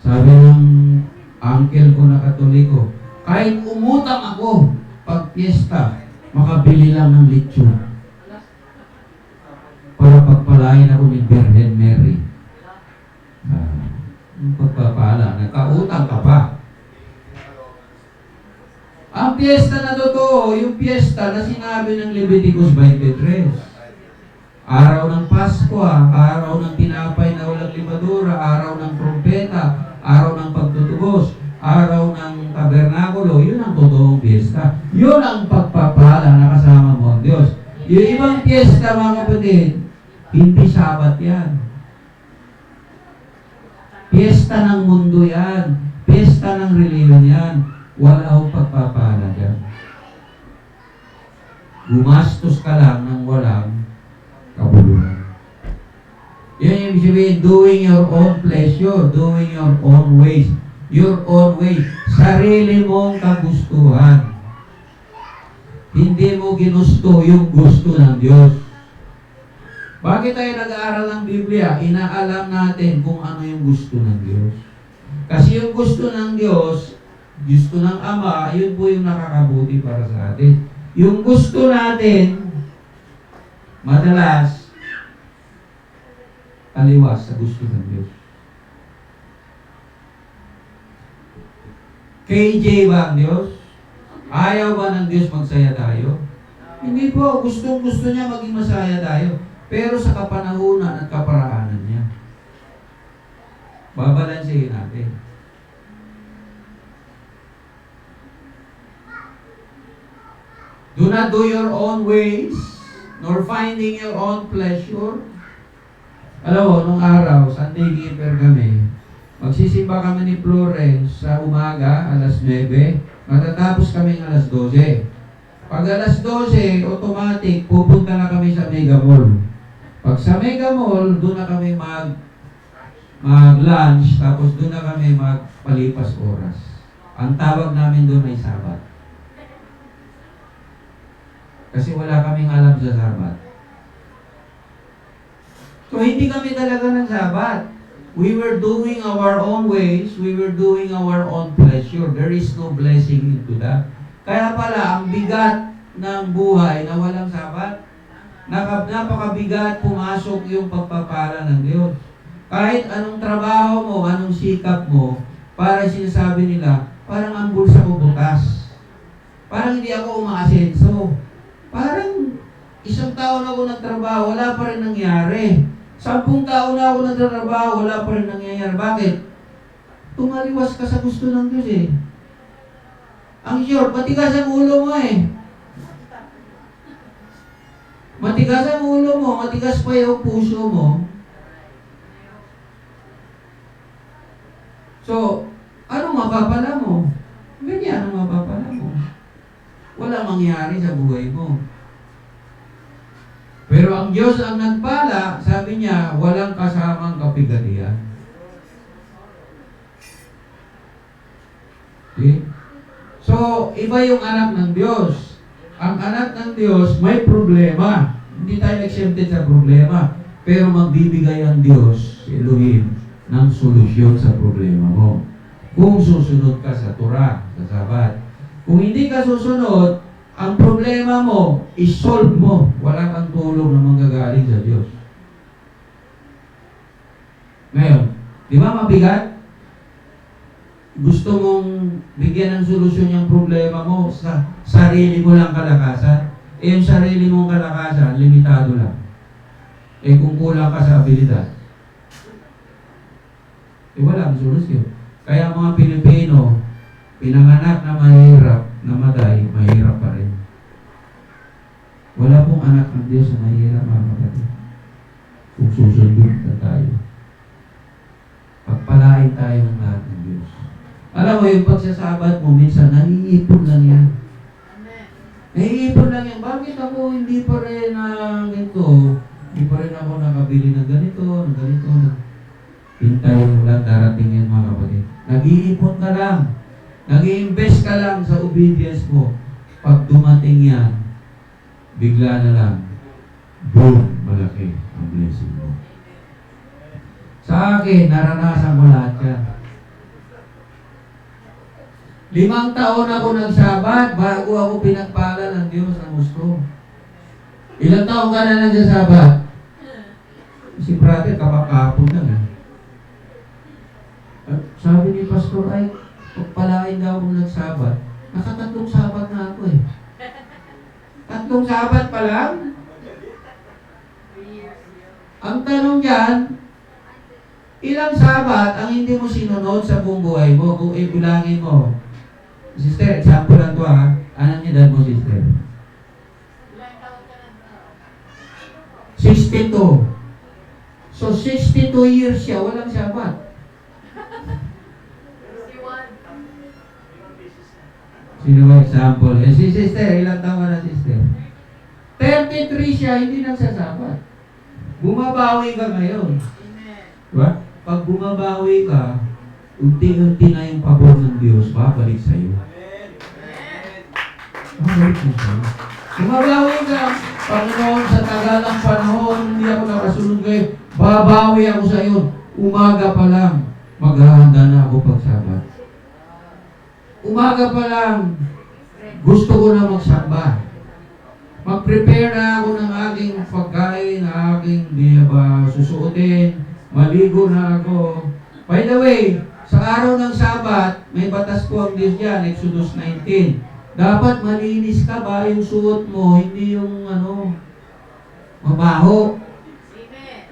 Sabi ng uncle ko na Katoliko, kahit umutang ako pag piyesta, makabili lang ng lechon para pagpalain ako ni Virgin Mary. Yung pagpapala, nagkautang ka pa. Ang piyesta na totoo, yung piyesta na sinabi ng Leviticus 23. Araw ng Pasko, araw ng tinapay na walang limadura, araw ng trompeta, araw ng pagtutubos, araw ng tabernakulo, yun ang totoong piyesta. Yun ang pagpapala na kasama mo ang Diyos. Yung ibang piyesta, mga kapatid, hindi Sabat yan. Piyesta ng mundo yan. Piyesta ng reliyon yan. Wala akong pagpapala dyan. Gumastos ka lang ng walang kabuluhan. Yan yung sabihin, doing your own pleasure, doing your own ways. Your own way. Sarili mong kagustuhan. Hindi mo ginusto yung gusto ng Diyos. Bakit tayo nag-aaral ng Biblia? Inaalam natin kung ano yung gusto ng Diyos. Kasi yung gusto ng Diyos, gusto ng Ama, yun po yung nakakabuti para sa atin. Yung gusto natin, madalas, taliwas sa gusto ng Diyos. KJ ba ang Diyos? Ayaw ba ng Diyos magsaya tayo? Hindi po. Gustong-gusto niya maging masaya tayo. Pero sa kapanahunan at kaparaanan niya. Babalansehin natin. Do not do your own ways, nor finding your own pleasure. Alam mo, nung araw, Sunday Keeper kami, magsisimba kami ni Flores sa umaga, alas 9, matatapos kami alas 12. Pag alas 12, automatic, pupunta na kami sa Mega Mall. Pag sa Mega Mall, doon na kami mag-lunch, tapos doon na kami magpalipas oras. Ang tawag namin doon ay Sabat. Kasi wala kaming alam sa Sabat. So, hindi kami talaga ng Sabat. We were doing our own ways. We were doing our own pleasure. There is no blessing into that. Kaya pala, ang bigat ng buhay na walang Sabat, napakabigat pumasok yung pagpapala ng Diyos. Kahit anong trabaho mo, anong sikap mo, para sinasabi nila, parang ang bulsa ko butas. Parang hindi ako umaasenso. Parang isang taon ako nagtrabaho, wala pa rin nangyari. 10 taon na ako nagtrabaho, wala pa rin nangyayari. Bakit? Tumaliwas ka sa gusto ng Diyos eh. Ang sure, matigas ang ulo mo eh. Matigas ang ulo mo, matigas pa yung puso mo. So, anong mapapala mo? Ganyan ang mapapala mo. Wala mangyari sa buhay mo. Pero ang Diyos ang nagpala, sabi niya, walang kasamang kapigatian. Okay? So, iba yung anak ng Diyos. Ang anak ng Diyos may problema. Hindi tayo exempted sa problema. Pero magbibigay ang Diyos, si Elohim, ng solusyon sa problema mo. Kung susunod ka sa Torah, sa Sabat. Kung hindi ka susunod, ang problema mo, isolve mo. Wala kang tulong na manggagaling sa Diyos. Ngayon, di ba mabigat? gusto mong bigyan ng solusyon yung problema mo sa sarili mo lang kalakasan, eh yung sarili mong kalakasan, limitado lang. Eh kung kulang ka sa abilidad, eh walang solusyon. Kaya mga Pilipino, pinanganak na mahirap, namatay, mahirap pa rin. Wala pong anak ng Diyos na mahirap, mga kapatid. Kung susundin na tayo. Pagpalain tayo ng lahat ng Diyos. Alam mo, yung pagsasabat mo, minsan naiipon lang yan. Amen. Naiipon lang yan. Bakit ako hindi pa rin ito? Hindi pa rin ako nakabili ng ganito, ng ganito. Hintayin mo lang, darating yan, mga kapatid. Nag-iipon ka lang. Nag-i-invest ka lang sa obedience mo. Pag dumating yan, bigla na lang, boom, malaki ang blessing mo. Sa akin, naranasan ko lahat yan. 5 taon ako nagsabat bago ako pinagpala ng Diyos ng gusto. Ilang taon ka na nagsasabat? Si brother, kapakapon lang eh. Sabi ni Pastor, ay, pagpalain daw ako nagsabat. Nakatatlong sabat na ako eh. 3 sabat pa lang? Ang tanong dyan, ilang sabat ang hindi mo sinunod sa buong buhay mo? Kung ibilangin mo. Sister, example lang to ha. Anong edad mo, sister? 62. So, 62 years siya, walang sabat. 61. Sino ba example? Eh, si sister, ilang taon ka na, sister? 33 siya, hindi nagsasabat. Bumabawi ka ngayon. Amen. Diba? Pag bumabawi ka, unti-unti na yung pabor ng Diyos, babalik sa'yo. Babalik mo sa'yo. Bumabawi ka, Panginoon, sa tagal ng panahon, hindi ako nakasunod kayo, babawi ako sa'yo. Umaga pa lang, maghahanda na ako pagsabat. Umaga pa lang, gusto ko na magsamba. Mag-prepare na ako ng aking pagkain, ng aking susuotin, maligo na ako. By the way, sa araw ng Sabat, may batas po ang Diyos dyan, Exodus 19. Dapat malinis ka ba yung suot mo, hindi yung mabaho. Amen.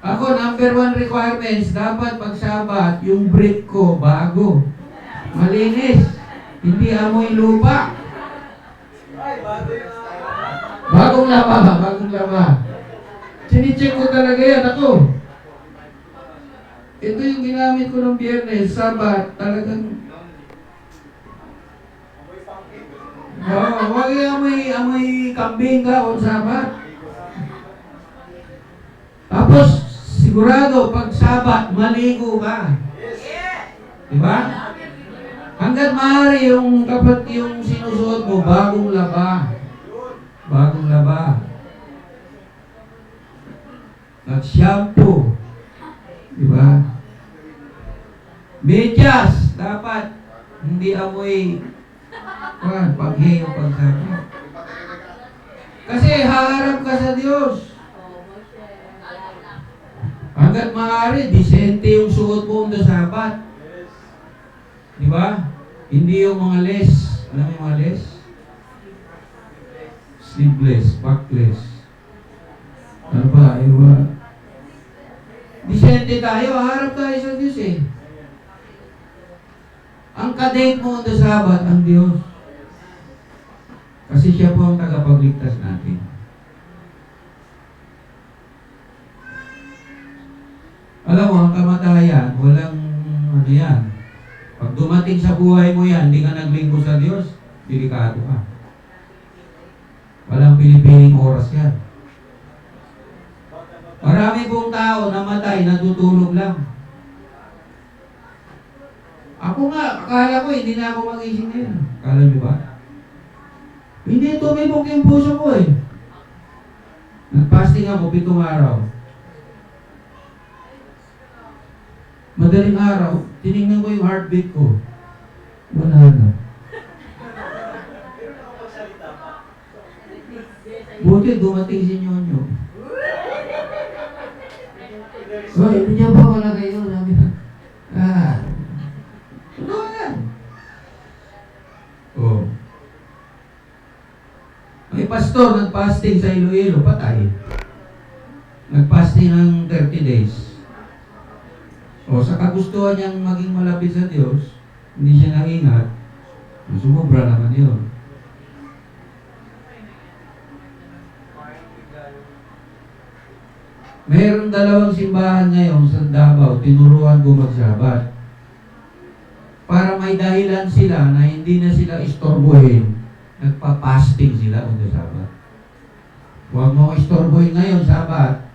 Ako, number 1 requirements, dapat pag Sabat, yung brief ko bago. Malinis. Hindi amoy lupa. Bagong laba. Sinicheck ko talaga yan ako. Ito yung ginamit ko ng Biyernes, Sabat, talagang wag yung amoy kambing ka o Sabat. Tapos, sigurado, pag Sabat, maligo ka. Diba? Hanggat maaari yung sinusuot mo, bagong laba. Bagong laba. Nag-shampoo. Diba? Medyas, dapat hindi amoy paghe o pagsama. Kasi haharap ka sa Diyos. Hanggat maaari, disente yung suot mo sa Sabat. Diba? Hindi yung mga les. Alam mo yung mga les? Sleeveless, backless. Ano ba? Disente tayo, harap tayo sa Diyos eh. Ang kadate mo sa Sabat, ang Diyos. Kasi siya po ang tagapagligtas natin. Alam mo, ang kamatayan, walang yan. Pag dumating sa buhay mo yan, hindi ka naglingkod sa Diyos, delikado ka. Walang pinipiling oras yan. Marami pong tao namatay, natutulog lang. Ako nga, akala ko hindi na ako magising ngayon. Akala niyo ba? Hindi tumibok yung puso ko eh. Nag-fasting ako 7 araw. Madaling araw, tinignan ko yung heartbeat ko. Wala na. Buti dumating si Nyonyo. Hindi niya ba kayo. Sabi na, totoo yan. Oh. May pastor nag-fasting sa Iloilo, patay. Nag-fasting ng 30 days. O sa kagustuhan niyang maging malapit sa Diyos, hindi siya nangingat, sumubra naman yun. Mayroong dalawang simbahan ngayon sa Davao, tinuruan ko magsabat. Para may dahilan sila na hindi na sila istorbohin, nagpa-fasting sila on the Sabbath. Huwag mo istorbohin ngayon, Sabat.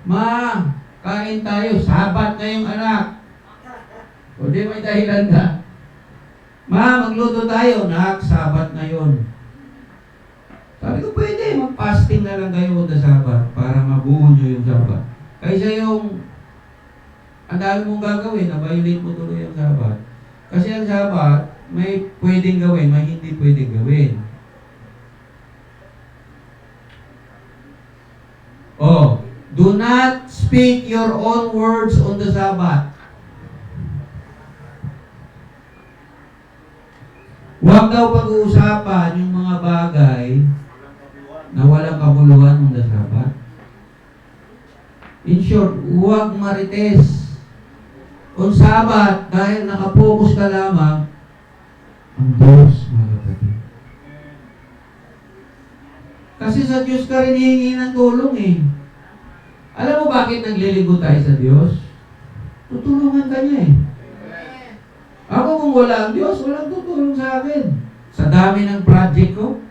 Ma, kain tayo, Sabat ngayong anak. O di may dahilan ka. Ma, magluto tayo, nak, Sabat ngayon. Sabi ko, pwede, mag-fasting na lang kayo on the Sabbath para mabuo nyo yung Sabbath. Kaysa yung ang dami mong gagawin, na-violate mo tuloy yung Sabbath. Kasi ang Sabbath, may pwedeng gawin, may hindi pwedeng gawin. Oh, do not speak your own words on the Sabbath. Huwag daw pag-uusapan yung mga bagay na walang kabuluhan on the Sabbath. In short, huwag marites. On Sabbath, dahil nakapokus ka lamang, ang Diyos, mga kapatid. Kasi sa Diyos ka rin hihingi ng tulong eh. Alam mo bakit nagliligo tayo sa Diyos? Tutulungan ka niya eh. Ako kung wala ang Diyos, walang tutulong sa akin. Sa dami ng project ko,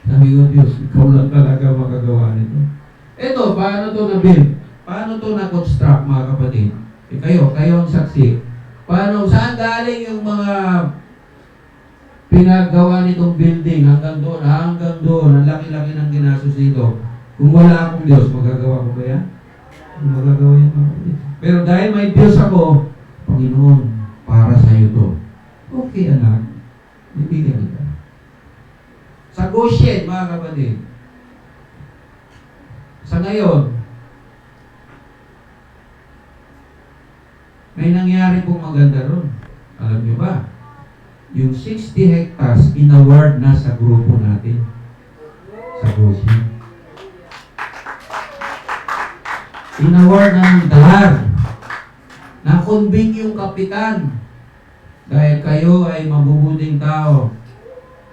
sabi ko, Diyos, ikaw lang talaga makagawa nito. Ito, paano to na-build? Paano to na-construct, mga kapatid? Eh, kayo ang saksi. Paano, saan galing yung mga pinagawa nitong building hanggang doon? Ang laki-laki ng ginastos dito. Kung wala akong Diyos, magagawa ko ba yan? Magagawa yan, mga kapatid. Pero dahil may Diyos ako, Panginoon, para sa iyo to. Okay, anak. Ibigay kita. Sa Goshen, mga kapatid. Sa ngayon, may nangyari pong maganda ron. Alam niyo ba? Yung 60 hectares, in-award na sa grupo natin. Sa Goshen. In-award na ng dahar. Na-convict yung kapitan. Dahil kayo ay mabubuting tao.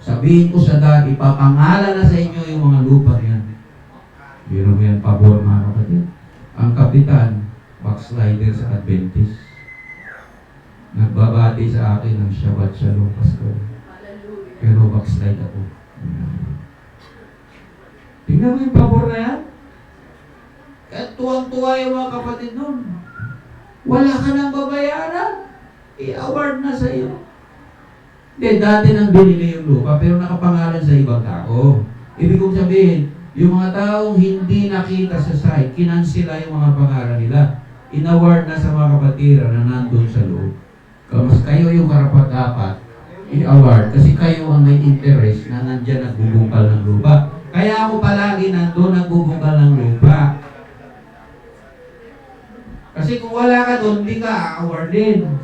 Sabihin ko sa dad, ipapangalan na sa inyo yung mga lupa yan. Biro mo yan, pabor mga kapatid. Ang kapitan, backslider sa Adventist. Nagbabati sa akin ng Shabbat Shalom, Pastor. Pero backslide ako. Tingnan mo yung pabor na yan. Kaya tuwang-tuwa yung mga kapatid nun. Wala ka nang babayaran. I-award na sa iyo. Hindi, dati nang binili yung lupa, pero nakapangalan sa ibang tao. Ibig kong sabihin, yung mga taong hindi nakita sa site, kinansila yung mga pangalan nila. In-award na sa mga kapatira na nandun sa loob. Mas kayo yung karapat-dapat i-award kasi kayo ang may interest na nandyan nagbubungkal ng lupa. Kaya ako palagi nandun nagbubungkal ng lupa. Kasi kung wala ka doon, hindi ka a-awardin.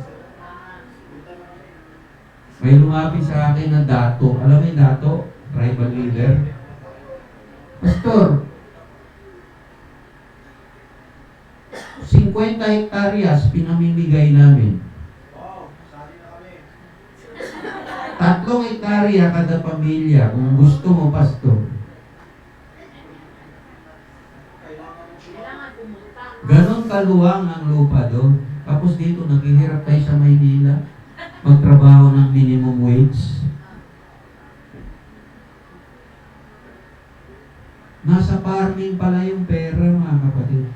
May lumapit sa akin na dato. Alam mo yung dato? Tribal leader. Pastor, 50 hektaryas pinamimigay namin. 3 hektarya kada pamilya. Kung gusto mo, Pastor. Ganon kaluwang ang lupa doon. Tapos dito, naghihirap tayo sa Maynila. Magtrabaho ng minimum wage. Nasa farming pala yung pera, mga kapatid.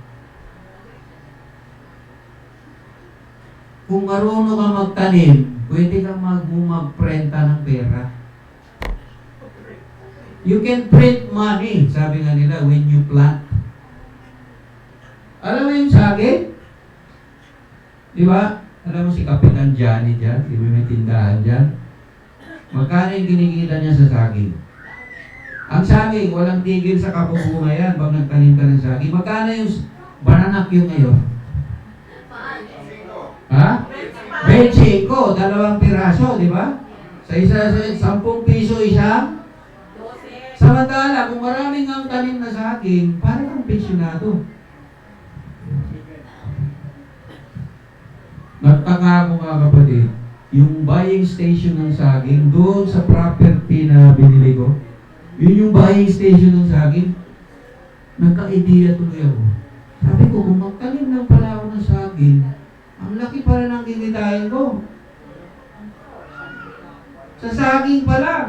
Kung marunong ka magtanim, pwede kang magprenta ng pera. You can print money, sabi nga nila, when you plant. Alam mo yung saging? Di ba? Alam mo si Kapitan Johnny dyan, di ba may tindahan dyan? Magkano yung kinikita niya sa saging? Ang saging, walang tigil sa kabubunga yan pag nagtanim ka ng saging. Magkano yung banana Q ngayon? Ha? 25, 2 piraso, di ba? Sa isa, 10 piso isang. Samantala, kung maraming ang tanim na saging, parang kang pensyonado. Nagtaka ako mga kapatid, yung buying station ng saging, doon sa property na binili ko, yun yung buying station ng saging, nagka-idea tuloy ako. Sabi ko, kung magtanim lang pala ako ng saging, ang laki pa rin ang kikitain ko. Sa saging pa lang.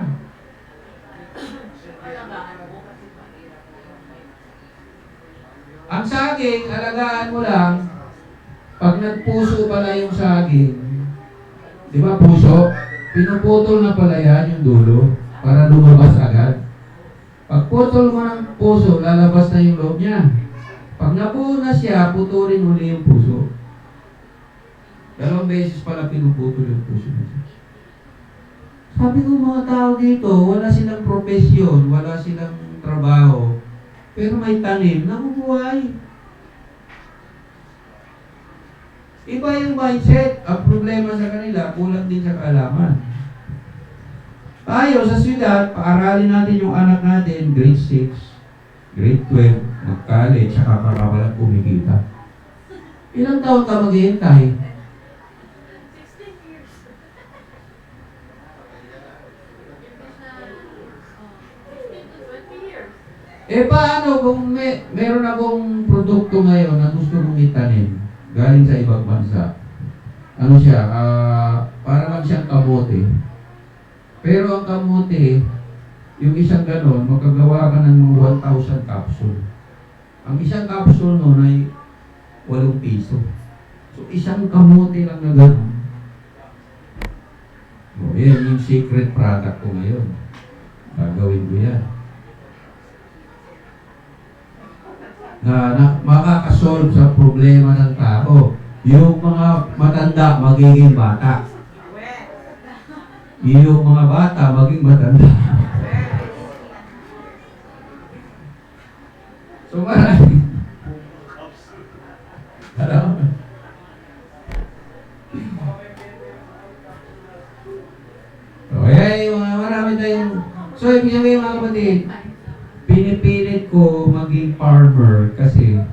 Ang saging, alagaan mo lang, pag nagpuso pala yung saging, di ba puso? Pinuputol na pala yan yung dulo para lumabas agad. Pag putol mo ng puso, lalabas na yung loob niya. Pag nabuo na siya, putulin uli yung puso. 2 beses pala pinuputol yung puso niya. Sabi ko mga tao dito, wala silang profesyon, wala silang trabaho, pero may tanim, nabubuhay. Iba yung mindset. Ang problema sa kanila, kulang din sa kaalaman. Tayo sa syudad, paaralin natin yung anak natin, grade 6, grade 12, mag-college, saka kakawalang kumikita. Ilang taon ka maghihintay? 16 years. To 20 years. Paano kung meron akong produkto ngayon na gusto mong itanim, galing sa ibang bansa? Ano siya? Para lang siyang kamote. Pero ang kamote, yung isang ganon, magkagawa ka ng 1,000 capsule. Ang isang capsule nun ay 8 piso. So, isang kamote lang na ganon. O, yan yung secret product ko ngayon. Gagawin ko yan. Na makakasolve sa problema ng tao. Yung mga matanda magiging bata. Yung mga bata maging matanda. So marami. Alam? So yung marami tayong. So ibig sabihin mga kapatid, pinipilit ko maging farmer kasi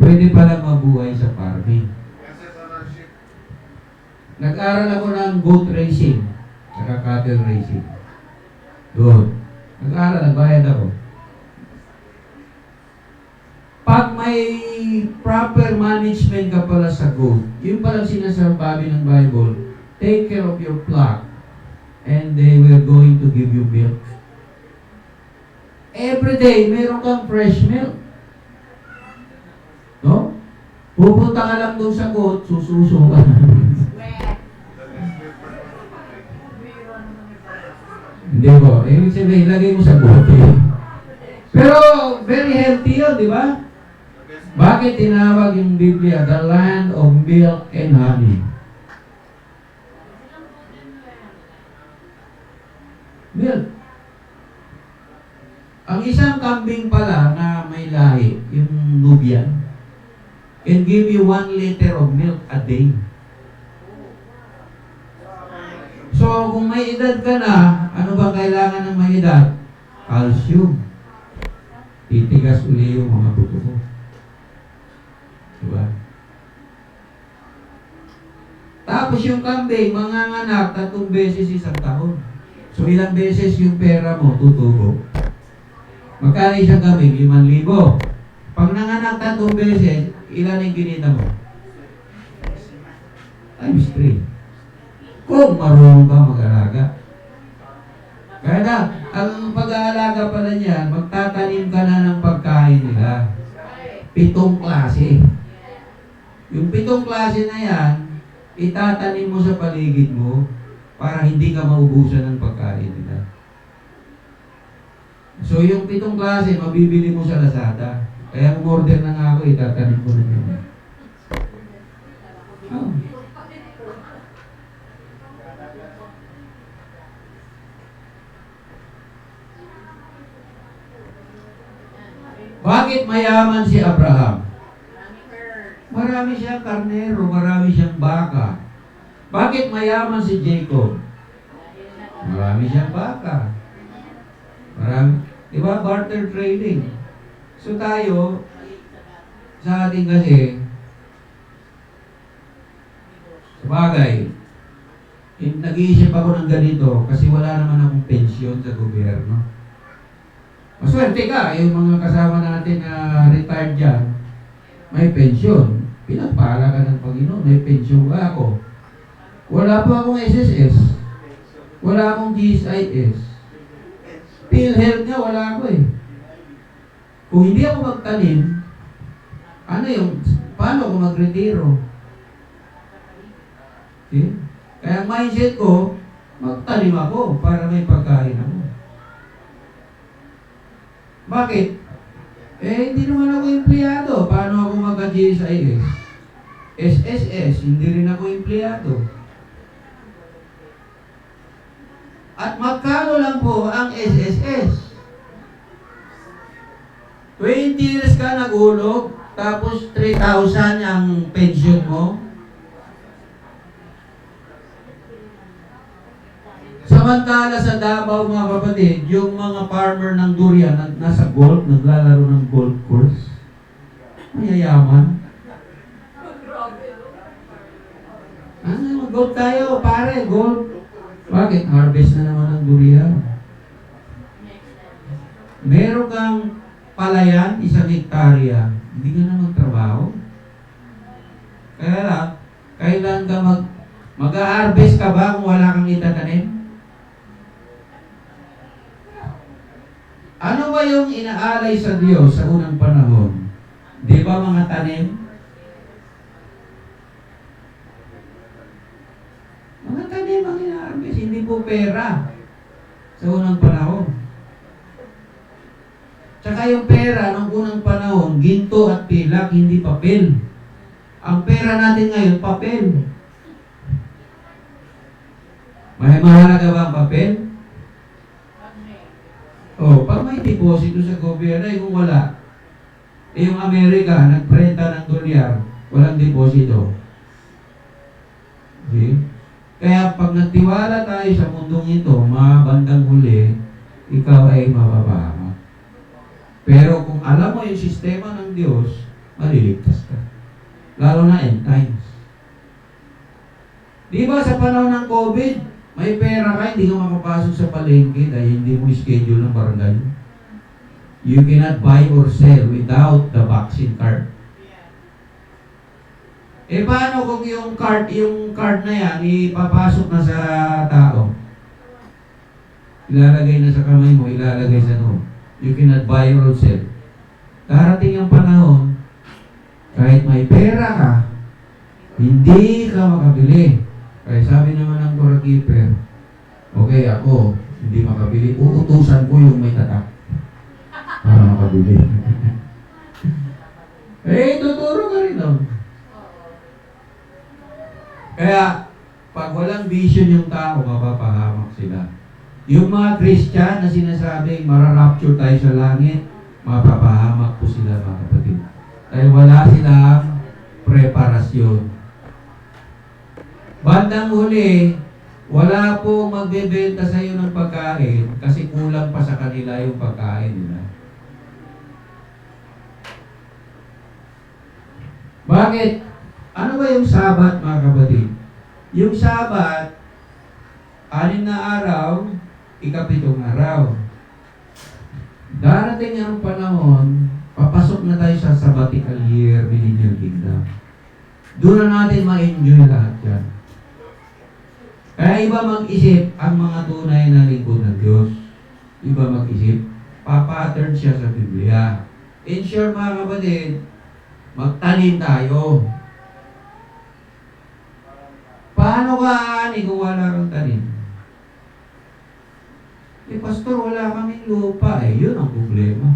pwede palang mabuhay sa farming. Nag-aral ako ng goat racing, saka cattle racing. Doon. Nag-aral, nagbayad ako. Pag may proper management ka pala sa goat, yung palang sinasabi ng Bible, take care of your flock and they will going to give you milk. Every day, meron kang fresh milk. No? Pupunta ka lang doon sa goat, sususo ka. Hindi po. Ibig sabihin, ilagay mo sa bote. Pero, very healthy yun, di ba? Bakit tinawag yung Biblia, the land of milk and honey? Milk. Ang isang kambing pala na may lahi, yung Nubian, can give you 1 liter of milk a day. So, kung may edad ka na, ano ba kailangan ng may edad? Calcium. Titigas uli yung mga buto ko. Diba? Tapos yung kambing, manganganak 3 beses isang taon. So, ilang beses yung pera mo tutubo? Magkano isang kambing? 5,000. Pag nanganak 3 beses, ilan yung kinita mo? Times 3. Kung marunong ka mag-alaga. Kaya na, ang pag-aalaga pala niyan, magtatanim ka na ng pagkain nila. 7 klase. Yung 7 klase na yan, itatanim mo sa paligid mo para hindi ka maubusan ng pagkain nila. So yung 7 klase, mabibili mo sa Lazada. Kaya umorder na nga ako, itatanim ko na yun. Oh. Bakit mayaman si Abraham? Marami siyang karnero, marami siyang baka. Bakit mayaman si Jacob? Marami siyang baka. Marami. Diba? Barter trading. So tayo, sa atin kasi, sabagay, nag-iisip ako ng ganito kasi wala naman akong pensyon sa gobyerno. Maswerte ka, yung mga kasama natin na retired dyan, may pensyon. Pinagpala ka ng Panginoon, may pensyon ka ako. Wala pa akong SSS. Wala akong GSIS. PhilHealth nga, wala ako eh. Kung hindi ako magtanim, paano ako magretiro? Okay? Kaya ang mindset ko, magtanim ako para may pagkain ako. Bakit? Hindi naman ako empleyado. Paano ako magka-GSIS? SSS, hindi rin ako empleyado. At magkano lang po ang SSS? 20 years ka nag-ulog, tapos 3,000 ang pension mo. Samantala sa Davao, mga kapatid, yung mga farmer ng durian nasa golf, naglalaro ng golf course. Mayayaman. Mag-golf tayo, pare, golf. Bakit? Harvest na naman ng durian. Meron kang palayan, 1 hektarya, hindi ka na magtrabaho. Kaya lang, kailan ka mag-harvest ka ba kung wala kang itatanim? Ano ba yung inaalay sa Diyos sa unang panahon? Di ba mga tanim? Mga tanim ang ina-harvest, hindi po pera sa unang panahon. Tsaka yung pera ng unang panahon, ginto at pilak, hindi papel. Ang pera natin ngayon, papel. May mahalaga ba ang papel? Pag may deposito sa gobyerno, kung wala, yung Amerika, nagprenta ng dolyar, walang deposito. Okay? Kaya pag nagtiwala tayo sa mundong ito, mga bandang huli, ikaw ay mababahamak. Pero kung alam mo yung sistema ng Diyos, maliligtas ka. Lalo na end times. Di ba sa panahon ng COVID, may pera ka, hindi ka makapasok sa palengke dahil hindi mo schedule ng barangay. You cannot buy or sell without the vaccine card. Paano kung yung card na yan, ipapasok na sa tao? Ilalagay na sa kamay mo, ilalagay sa no. You cannot buy or sell. Darating ang panahon, kahit may pera ka, hindi ka makabili. Kaya sabi naman ng doorkeeper, okay ako, hindi makabili, uutusan ko yung may tatak para makabili. Tuturo ka rin doon. Kaya, pag walang vision yung tao, mapapahamak sila. Yung mga Christian na sinasabing mararapture tayo sa langit, mapapahamak po sila, mga kapatid. Dahil wala silang preparasyon. Bandang huli, wala pong magbebenta sa iyo ng pagkain kasi kulang pa sa kanila yung pagkain nila. Bakit? Ano ba yung Sabat, mga kapatid? Yung Sabat, 6 na araw, 7 araw. Darating ang panahon, papasok na tayo sa sabbatical year, millennial kingdom. Doon na natin ma-enjoy lahat yan. Kaya iba mag-isip ang mga tunay na lingkod ng Diyos. Iba mag-isip, papattern siya sa Biblia. In short, mga kapatid, magtanim tayo. Paano ka aani kung wala kang tanim? Pastor, wala kaming lupa. Yun ang problema.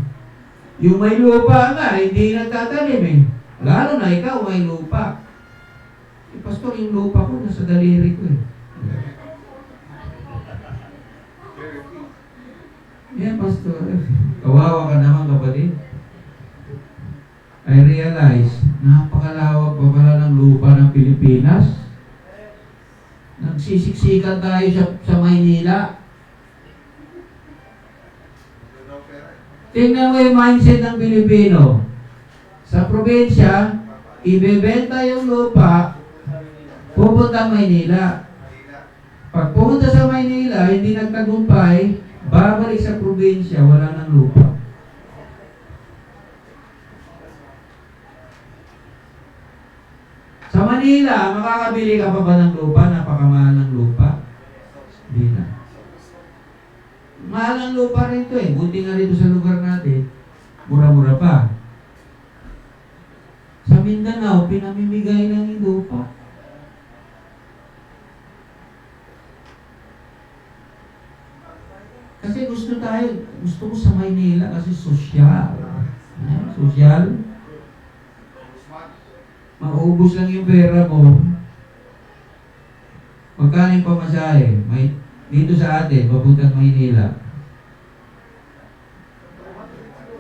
Yung may lupa nga, hindi nagtatanim Lalo na ikaw may lupa. Pastor, yung lupa ko nasa daliri ko Pastor. Kawawa ka naman, kapatid. I realize Napakalawak pa pala ng lupa ng Pilipinas. Nagsisiksikan tayo sa Maynila. Tingnan mo yung mindset ng Pilipino. Sa probinsya, ibebenta yung lupa, pupunta Maynila. Pag pumunta sa Maynila, hindi nagtagumpay, babalik sa probinsya, wala ng lupa. Sa Manila, makakabili ka pa ba ng lupa? Napakamahal ng lupa? Hindi na. Mahal ang lupa rito eh. Buti nga rito sa lugar natin, mura-mura pa. Sa Mindanao, pinamimigay lang yung lupa. Kasi gusto ko sa Maynila kasi sosyal. Sosyal. Maubos lang yung pera mo. Magkano yung pamasahe? Dito sa atin, papuntang Maynila.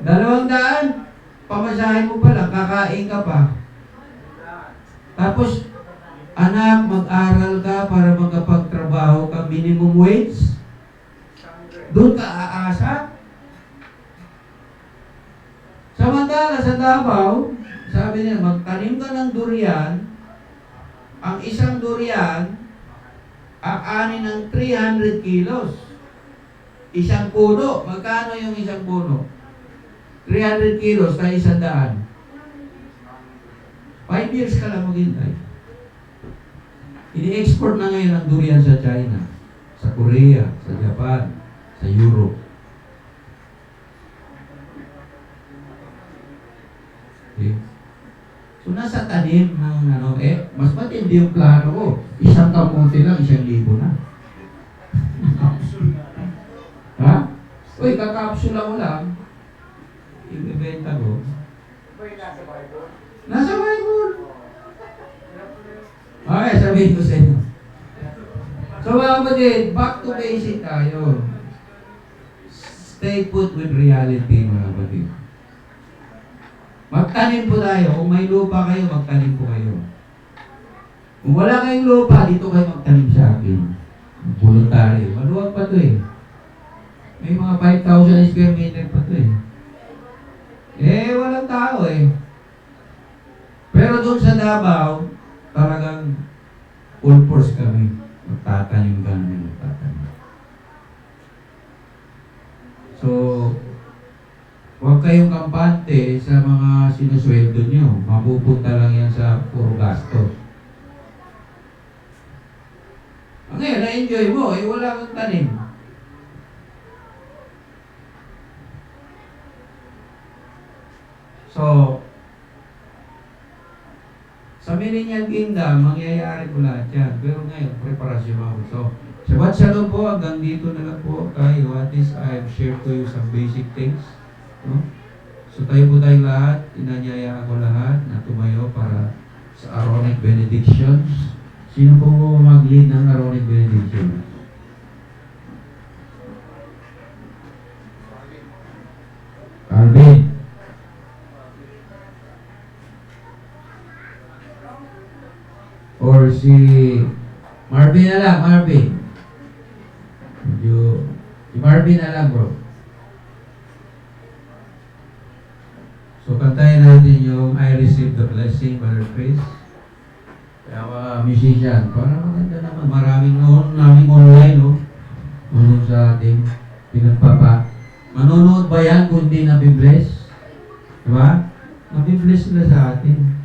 200. Pamasahe mo pa lang, kakain ka pa. Tapos, anak, mag-aral ka para magkapagtrabaho ka, minimum wage. Doon ka aasa. Samantala sa Davao, sabi niya, magtanim ka ng durian. Ang isang durian, aanin ng 300 kilos. Isang puno. Magkano yung isang puno? 300 kilos na 100. 5 years ka lang maghintay. Ini-export na ngayon ang durian sa China, sa Korea, sa Japan, sa Europe. Okay. So nasa tanim ng mas matindi yung plano ko. Isang kamote lang, 1,000 na. Ha? Uy, kakapsula ko lang. Ibibenta ko. Nasa Bible. Okay, sabihin ko sa inyo. So mga kapatid, back to basic tayo. Stay put with reality, mga kapatid. Magtanim po tayo. Kung may lupa kayo, magtanim po kayo. Kung wala kayong lupa, dito kayo magtanim sa akin. Voluntary. Maluwag pa to eh. May mga 5,000 square meter pa to eh. Walang tao eh. Pero doon sa Davao, talagang full force kami. Magtatanim kami. So, huwag kayong kampante sa mga sinusweldo nyo. Mapupunta lang yan sa puro gasto. Ngayon, na-enjoy mo, wala kang tanim. So, sa Millennial Kingdom, mangyayari po lahat yan. Pero ngayon, preparasyon ako. So, Shabbat Shalom po, hanggang dito na lang po tayo. At least I've shared to you some basic things. No? So tayo po tayong lahat, inanyayaan ko lahat na tumayo para sa Aaronic Benedictions. Sino po mag-lead ng Aaronic Benediction? Calvin. Or si Marvin na lang, Marvin. Si Marvin na lang, bro. So, kantayin natin yung I Receive the Blessing, Brother Chris. Kaya musician, para maganda naman. Maraming online, no? Nanonood sa ating pinagpapa. Manonood ba yan kung hindi nabibless? Diba? Nabibless sila sa atin.